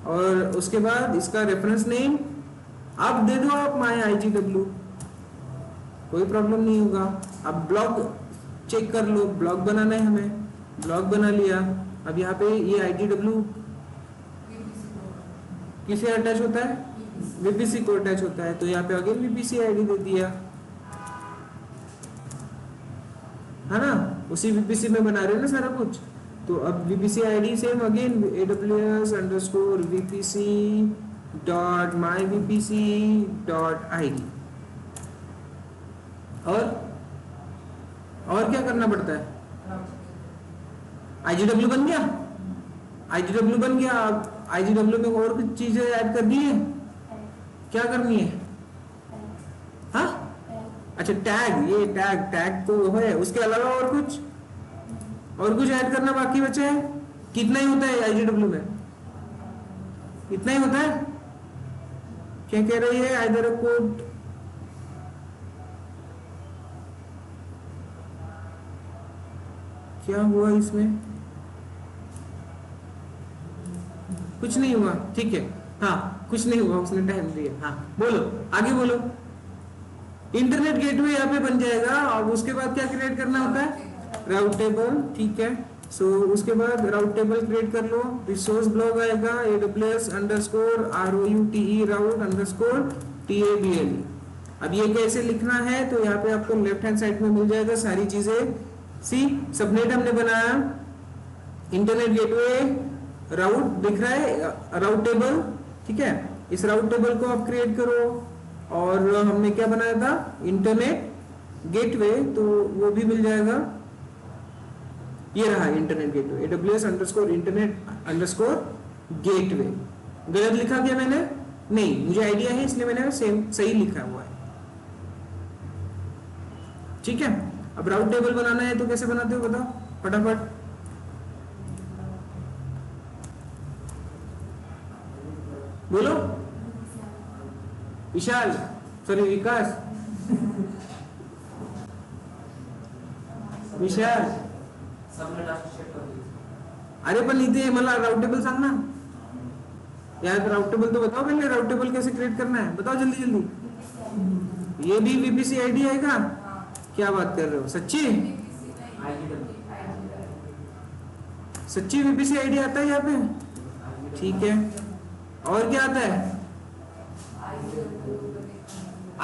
और उसके बाद इसका रेफरेंस नेम आप दे दो आप माय IGW, कोई प्रॉब्लम नहीं होगा। अब ब्लॉग चेक कर लो, ब्लॉग बनाना है हमें, ब्लॉग बना लिया। अब यहाँ पे ये IGW किसे अटैच होता है? VPC को अटैच होता है, तो यहाँ पे अगेन VPC ID दे दिया, है ना, उसी VPC में बना रहे हैं ना सारा कुछ। तो अब VPC ID same again AWS underscore VPC dot माई VPC डॉट ID। और क्या करना पड़ता है? IGW बन गया, IGW बन गया। अब IGW में और कुछ चीजें ऐड कर दी है, क्या करनी है? हाँ, अच्छा टैग, ये टैग तो है, उसके अलावा और कुछ ऐड करना बाकी बचा है। कितना ही होता है IGW में? इतना ही होता है। क्या कह रही है? आइदर अ कोड, क्या हुआ इसमें? कुछ नहीं हुआ, ठीक है, हाँ कुछ नहीं हुआ, उसने टाइम दिया। हाँ बोलो, आगे बोलो। इंटरनेट गेटवे यहाँ पे बन जाएगा, और उसके बाद क्या क्रिएट करना होता है? राउट टेबल, ठीक है। सो उसके बाद राउट टेबल क्रिएट कर लो, रिसोर्स ब्लॉक आएगा AWS अंडरस्कोर ROUTE राउट अंडरस्कोर TABLE। अब ये कैसे लिखना है? तो यहाँ पे आपको लेफ्ट हैंड साइड में मिल जाएगा सारी चीजें। सी सबनेट हमने बनाया, इंटरनेट गेटवे राउट दिख रहा है, राउट टेबल, ठीक है। इस राउट टेबल को आप क्रिएट करो, और हमने क्या बनाया था? इंटरनेट गेटवे, तो वो भी मिल जाएगा। ये रहा internet gateway, AWS underscore internet underscore gateway. गलत लिखा क्या मैंने? नहीं, मुझे आइडिया है इसलिए मैंने सेम सही लिखा हुआ है, ठीक है। अब राउट टेबल बनाना है तो कैसे बनाते हो बताओ फटाफट। बोलो विशाल, सॉरी विकास, विशाल। अरे पण इथे मला राउट टेबल सांग ना यार, राउट टेबल तो बताओ पहले, राउट टेबल कैसे क्रिएट करना है बताओ जल्दी जल्दी। ये भी VPC ID आएगा? क्या बात कर रहे हो, सच्ची सच्ची VPC ID आता है यहाँ पे? ठीक है, और क्या आता है?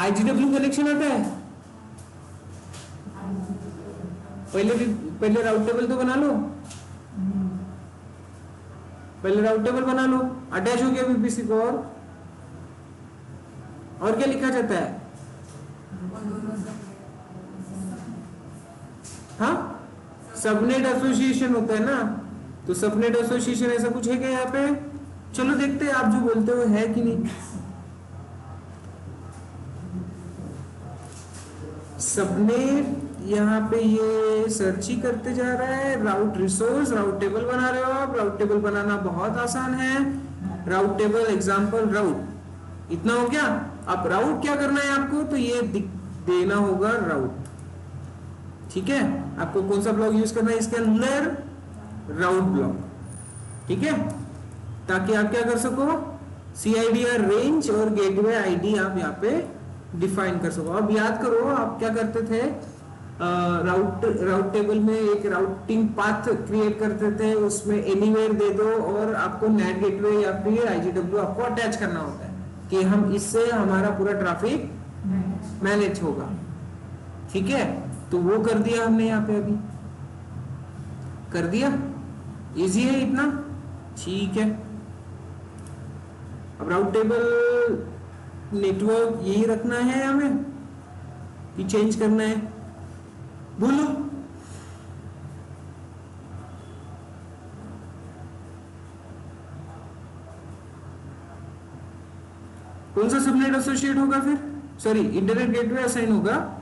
IGW कनेक्शन आता है। पहले राउट टेबल तो बना लो, पहले राउट टेबल बना लो, अटैच हो गया VPC को। और क्या लिखा जाता है? हाँ, सबनेट एसोसिएशन होता है ना, तो सबनेट एसोसिएशन ऐसा कुछ है क्या यहाँ पे? चलो देखते हैं आप जो बोलते हो है कि नहीं। सबनेट यहाँ पे ये सर्च ही करते जा रहा है। राउट रिसोर्स, राउट टेबल बना रहे हो आप। राउट टेबल बनाना बहुत आसान है, राउट टेबल एग्जांपल राउट, इतना हो गया। अब राउट क्या करना है आपको? तो ये देना होगा राउट, ठीक है। आपको कौन सा ब्लॉक यूज करना है इसके अंदर? राउट ब्लॉक, ठीक है, ताकि आप क्या कर सको? CIDR रेंज और गेटवे ID आप यहाँ पे डिफाइन कर सको। अब याद करो आप क्या करते थे? राउट टेबल में एक राउटिंग पाथ क्रिएट करते थे, उसमें एनीवेयर दे दो और आपको नेट गेटवे या फिर आईजीडब्ल्यू आपको अटैच करना होता है कि हम इससे हमारा पूरा ट्रैफिक मैनेज होगा। ठीक है, तो वो कर दिया हमने यहाँ पे, अभी कर दिया। इजी है इतना, ठीक है। अब राउट टेबल नेटवर्क यही रखना है हमें कि चेंज करना है, बोलो। कौन सा सबनेट एसोसिएट होगा फिर, सॉरी इंटरनेट गेटवे असाइन होगा।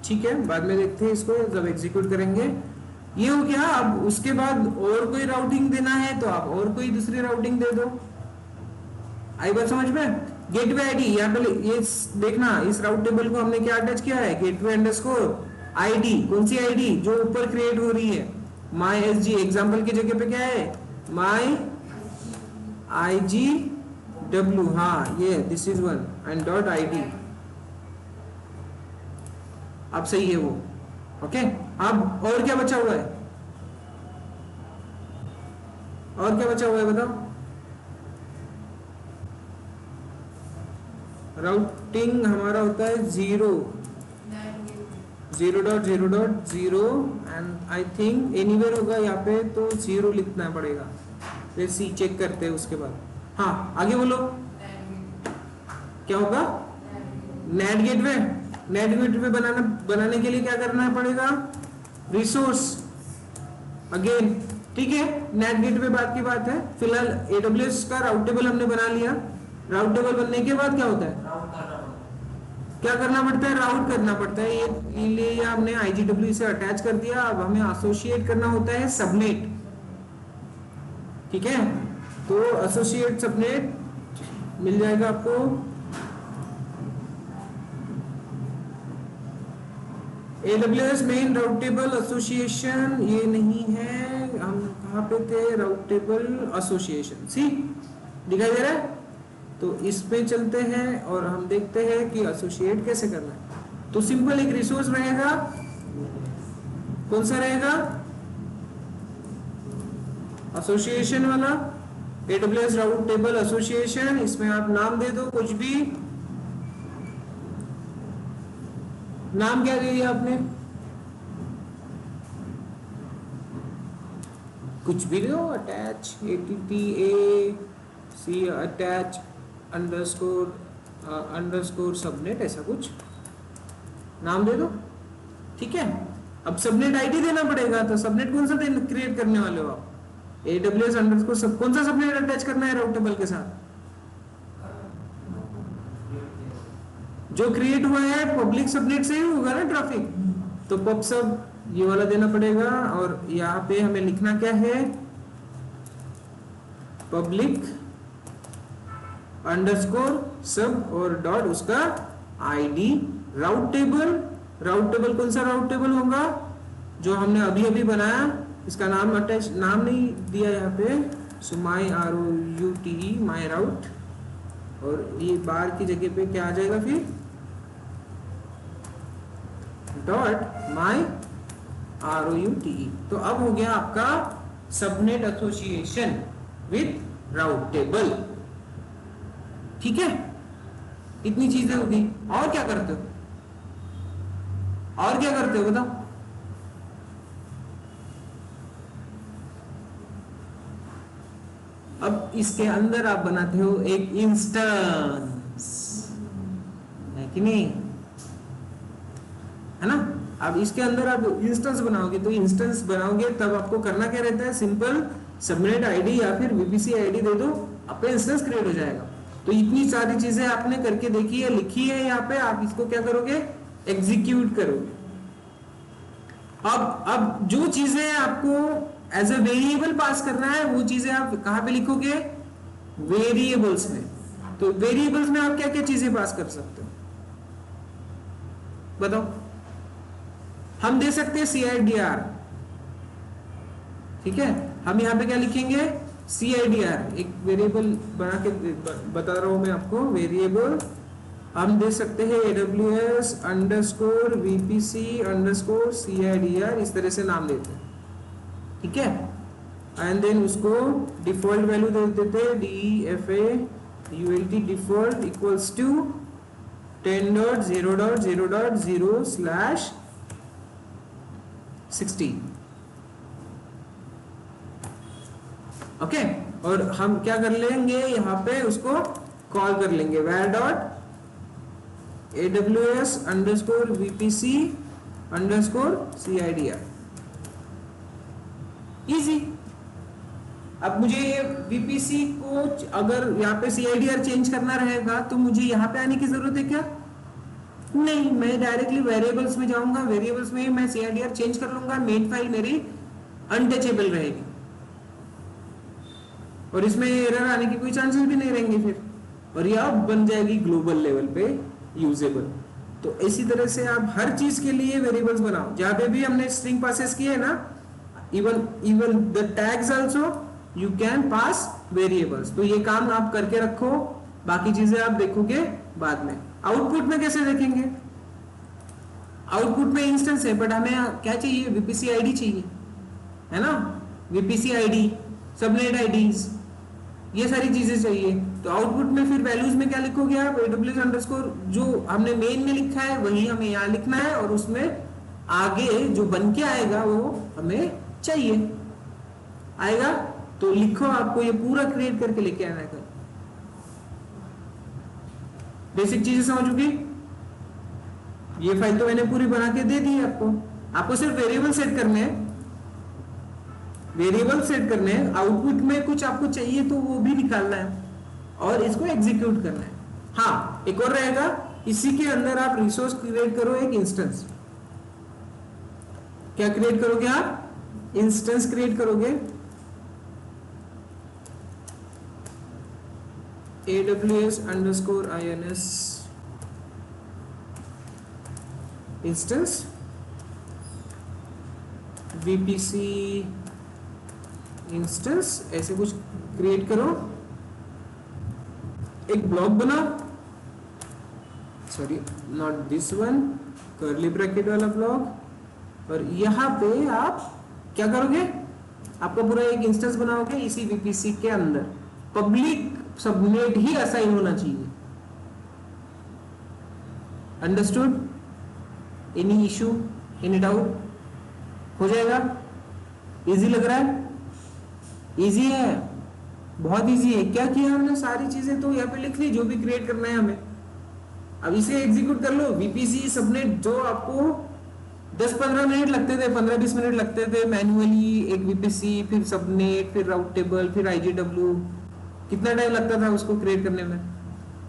ठीक है, बाद में देखते हैं इसको जब एग्जीक्यूट करेंगे। ये हो गया। अब उसके बाद और कोई राउटिंग देना है तो आप और कोई दूसरी राउटिंग दे दो। आई बात समझ में? गेटवे आईडी यहाँ पे ये देखना, इस राउट टेबल को हमने क्या अटैच किया है, गेटवे अंडरस्कोर आईडी। कौन सी आईडी? जो ऊपर क्रिएट हो रही है, माई एस जी। एग्जाम्पल की जगह पे क्या है, माई आई जी डब्ल्यू। हाँ, ये this is one and dot I D. अब सही है वो, ओके। अब और क्या बचा हुआ है, और क्या बचा हुआ है बताओ? राउटिंग हमारा होता है 0.0.0 एंड आई थिंक एनीवेयर होगा यहाँ पे, तो 0 लिखना पड़ेगा। फिर सी चेक करते हैं उसके बाद। हाँ, आगे बोलो क्या होगा, नेट गेटवे। नेट गेटवे बनाने के लिए क्या करना पड़ेगा, रिसोर्स अगेन। ठीक है, नेट गेटवे बात की बात है। फिलहाल एडब्ल्यूएस का राउट टेबल हमने बना लिया। राउट टेबल बनने के बाद क्या होता है, क्या करना पड़ता है, राउट करना पड़ता है। ये लिए हमने आईजीडब्ल्यू से अटैच कर दिया। अब हमें एसोसिएट करना होता है सबनेट। ठीक है, तो एसोसिएट सबनेट मिल जाएगा आपको। AWS मेन राउट टेबल एसोसिएशन, ये नहीं है, हम कहाँ पे थे, राउट टेबल एसोसिएशन। सी दिखाई दे रहा है? तो इस पे चलते हैं और हम देखते हैं कि एसोसिएट कैसे करना है। तो सिंपल एक रिसोर्स रहेगा, कौन सा रहेगा, एसोसिएशन वाला, AWS राउट टेबल एसोसिएशन। इसमें आप नाम दे दो कुछ भी। नाम क्या दे दिया आपने, कुछ भी दो, attach ATPAC attach underscore subnet, ऐसा कुछ नाम दे दो। ठीक है, अब सबनेट आईडी देना पड़ेगा। तो सबनेट कौन सा क्रिएट करने वाले हो आप, AWS अंडरस्कोर सब, कौन सा सबनेट अटैच करना है राउट टेबल के साथ, जो क्रिएट हुआ है पब्लिक सबनेट से ही होगा ना ट्रैफिक। तो पब सब ये वाला देना पड़ेगा। और यहाँ पे हमें लिखना क्या है, पब्लिक अंडरस्कोर सब और डॉट उसका आईडी। राउट टेबल कौन सा राउट टेबल होगा, जो हमने अभी अभी बनाया। इसका नाम अटैच, नाम नहीं दिया यहाँ पे, सो माई ROUTE माई राउट। और ये बार की जगह पे क्या आ जाएगा फिर, डॉट माई ROUTE। तो अब हो गया आपका subnet association with route table. ठीक है, इतनी चीजें होगी। और क्या करते हो, और क्या करते हो बताओ? अब इसके अंदर आप बनाते हो एक इंस्टेंस, है कि नहीं, है ना। अब इसके अंदर आप इंस्टेंस बनाओगे, तो इंस्टेंस बनाओगे तब आपको करना क्या रहता है, सिंपल सबनेट आईडी या फिर VPC आईडी दे दो, आपका इंस्टेंस क्रिएट हो जाएगा। तो इतनी सारी चीजें आपने करके देखी है, लिखी है यहाँ पे। आप इसको क्या करोगे, एग्जीक्यूट करोगे। अब जो चीजें आपको एज ए वेरिएबल पास करना है, वो चीजें आप कहां पे लिखोगे, वेरिएबल्स में। तो वेरिएबल्स में आप क्या क्या चीजें पास कर सकते हो बताओ? हम दे सकते हैं CIDR। ठीक है, हम यहाँ पे क्या लिखेंगे, CIDR। एक वेरिएबल बना के बता रहा हूं मैं आपको, वेरिएबल हम दे सकते हैं AWS underscore VPC underscore CIDR, इस तरह से नाम देते हैं, ठीक है। एंड देन उसको डिफॉल्ट वैल्यू दे देते हैं DEFA ULT default equals to 10.0.0.0/16, okay. और हम क्या कर लेंगे, यहाँ पे उसको कॉल कर लेंगे var.aws underscore VPC underscore CIDR, easy. अब मुझे ये VPC को अगर यहाँ पे CIDR चेंज करना रहेगा तो मुझे यहाँ पे आने की जरूरत है क्या? नहीं, मैं डायरेक्टली वेरिएबल्स में जाऊंगा, वेरिएबल्स में मैं CIDR चेंज कर लूंगा, मेन फाइल मेरी अनटचेबल रहेगी और इसमें एरर आने की कोई चांसेस भी नहीं रहेंगे फिर, और ये अब बन जाएगी ग्लोबल लेवल पे यूजेबल। तो इसी तरह से आप हर चीज के लिए वेरिएबल्स बनाओ, जहां पे भी हमने स्ट्रिंग पासेस किए ना, even the tags also you can pass variables. तो ये काम आप करके रखो, बाकी चीजें आप देखोगे बाद में। आउटपुट में कैसे देखेंगे? आउटपुट में इंस्टेंस है, बट हमें क्या चाहिए? VPC ID चाहिए, है ना, VPC ID, सबनेट IDs, ये सारी चीजें चाहिए। तो आउटपुट में फिर वैल्यूज में क्या लिखोगे आप? AWS अंडरस्कोर, जो हमने मेन में लिखा है वही हमें यहाँ लिखना है, और उसमें आगे जो बन के आएगा वो हमें चाहिए, आएगा तो लिखो, आपको ये पूरा क्रिएट करके लेके आना है। बेसिक चीजें समझ चुकी? ये फाइल तो मैंने पूरी बना के दे दी है आपको, आपको सिर्फ वेरिएबल सेट करने हैं, वेरिएबल सेट करने हैं। आउटपुट में कुछ आपको चाहिए तो वो भी निकालना है और इसको एग्जीक्यूट करना है। हाँ, एक और रहेगा, इसी के अंदर आप रिसोर्स क्रिएट करो, एक इंस्टेंस। क्या क्रिएट करोगे आप? इंस्टेंस क्रिएट करोगे, AWS underscore INS instance VPC instance, ऐसे कुछ क्रिएट करो, एक ब्लॉक बना, sorry not this one, curly bracket वाला ब्लॉक, और यहाँ पे आप क्या करोगे? आपका पूरा एक इंस्टेंस बनाओगे इसी VPC के अंदर। पब्लिक सबनेट ही असाइन होना चाहिए, understood? Any issue, any doubt? हो जाएगा? इजी लग रहा है? इजी है, बहुत इजी है। क्या किया हमने? सारी चीजें तो यहाँ पे लिख ली, जो भी क्रिएट करना है हमें। अब इसे एग्जीक्यूट कर लो। VPC सबनेट, जो आपको 10-15 मिनट लगते थे, 15-20 मिनट लगते थे मैन्युअली, एक VPC, फिर सबनेट, फिर राउट टेबल, फिर IGW, कितना टाइम लगता था उसको क्रिएट करने में।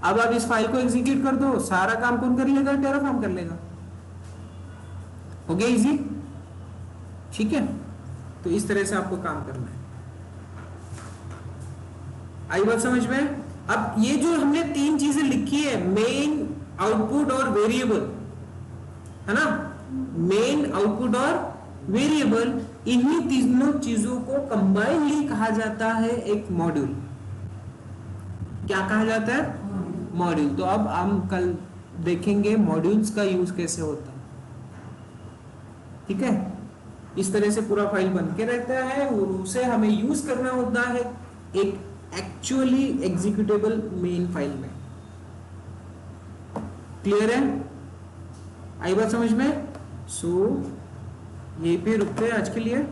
अब आप इस फाइल को एग्जीक्यूट कर दो, सारा काम कौन कर लेगा? टेराफॉर्म कर लेगा। हो गया इजी, ठीक है। तो इस तरह से आपको काम करना है। आई बात समझ में? अब ये जो हमने 3 चीजें लिखी है, मेन, आउटपुट और वेरिएबल, है ना, मेन, आउटपुट और वेरिएबल, इन्हीं तीनों चीजों को कंबाइनली कहा जाता है एक मॉड्यूल। क्या कहा जाता है? मॉड्यूल। तो अब हम कल देखेंगे मॉड्यूल्स का यूज कैसे होता है, ठीक है। इस तरह से पूरा फाइल बन के रहता है और उसे हमें यूज करना होता है एक एक्चुअली एग्जीक्यूटेबल मेन फाइल में। क्लियर है? आई बात समझ में? सो यहीं पे रुकते हैं आज के लिए।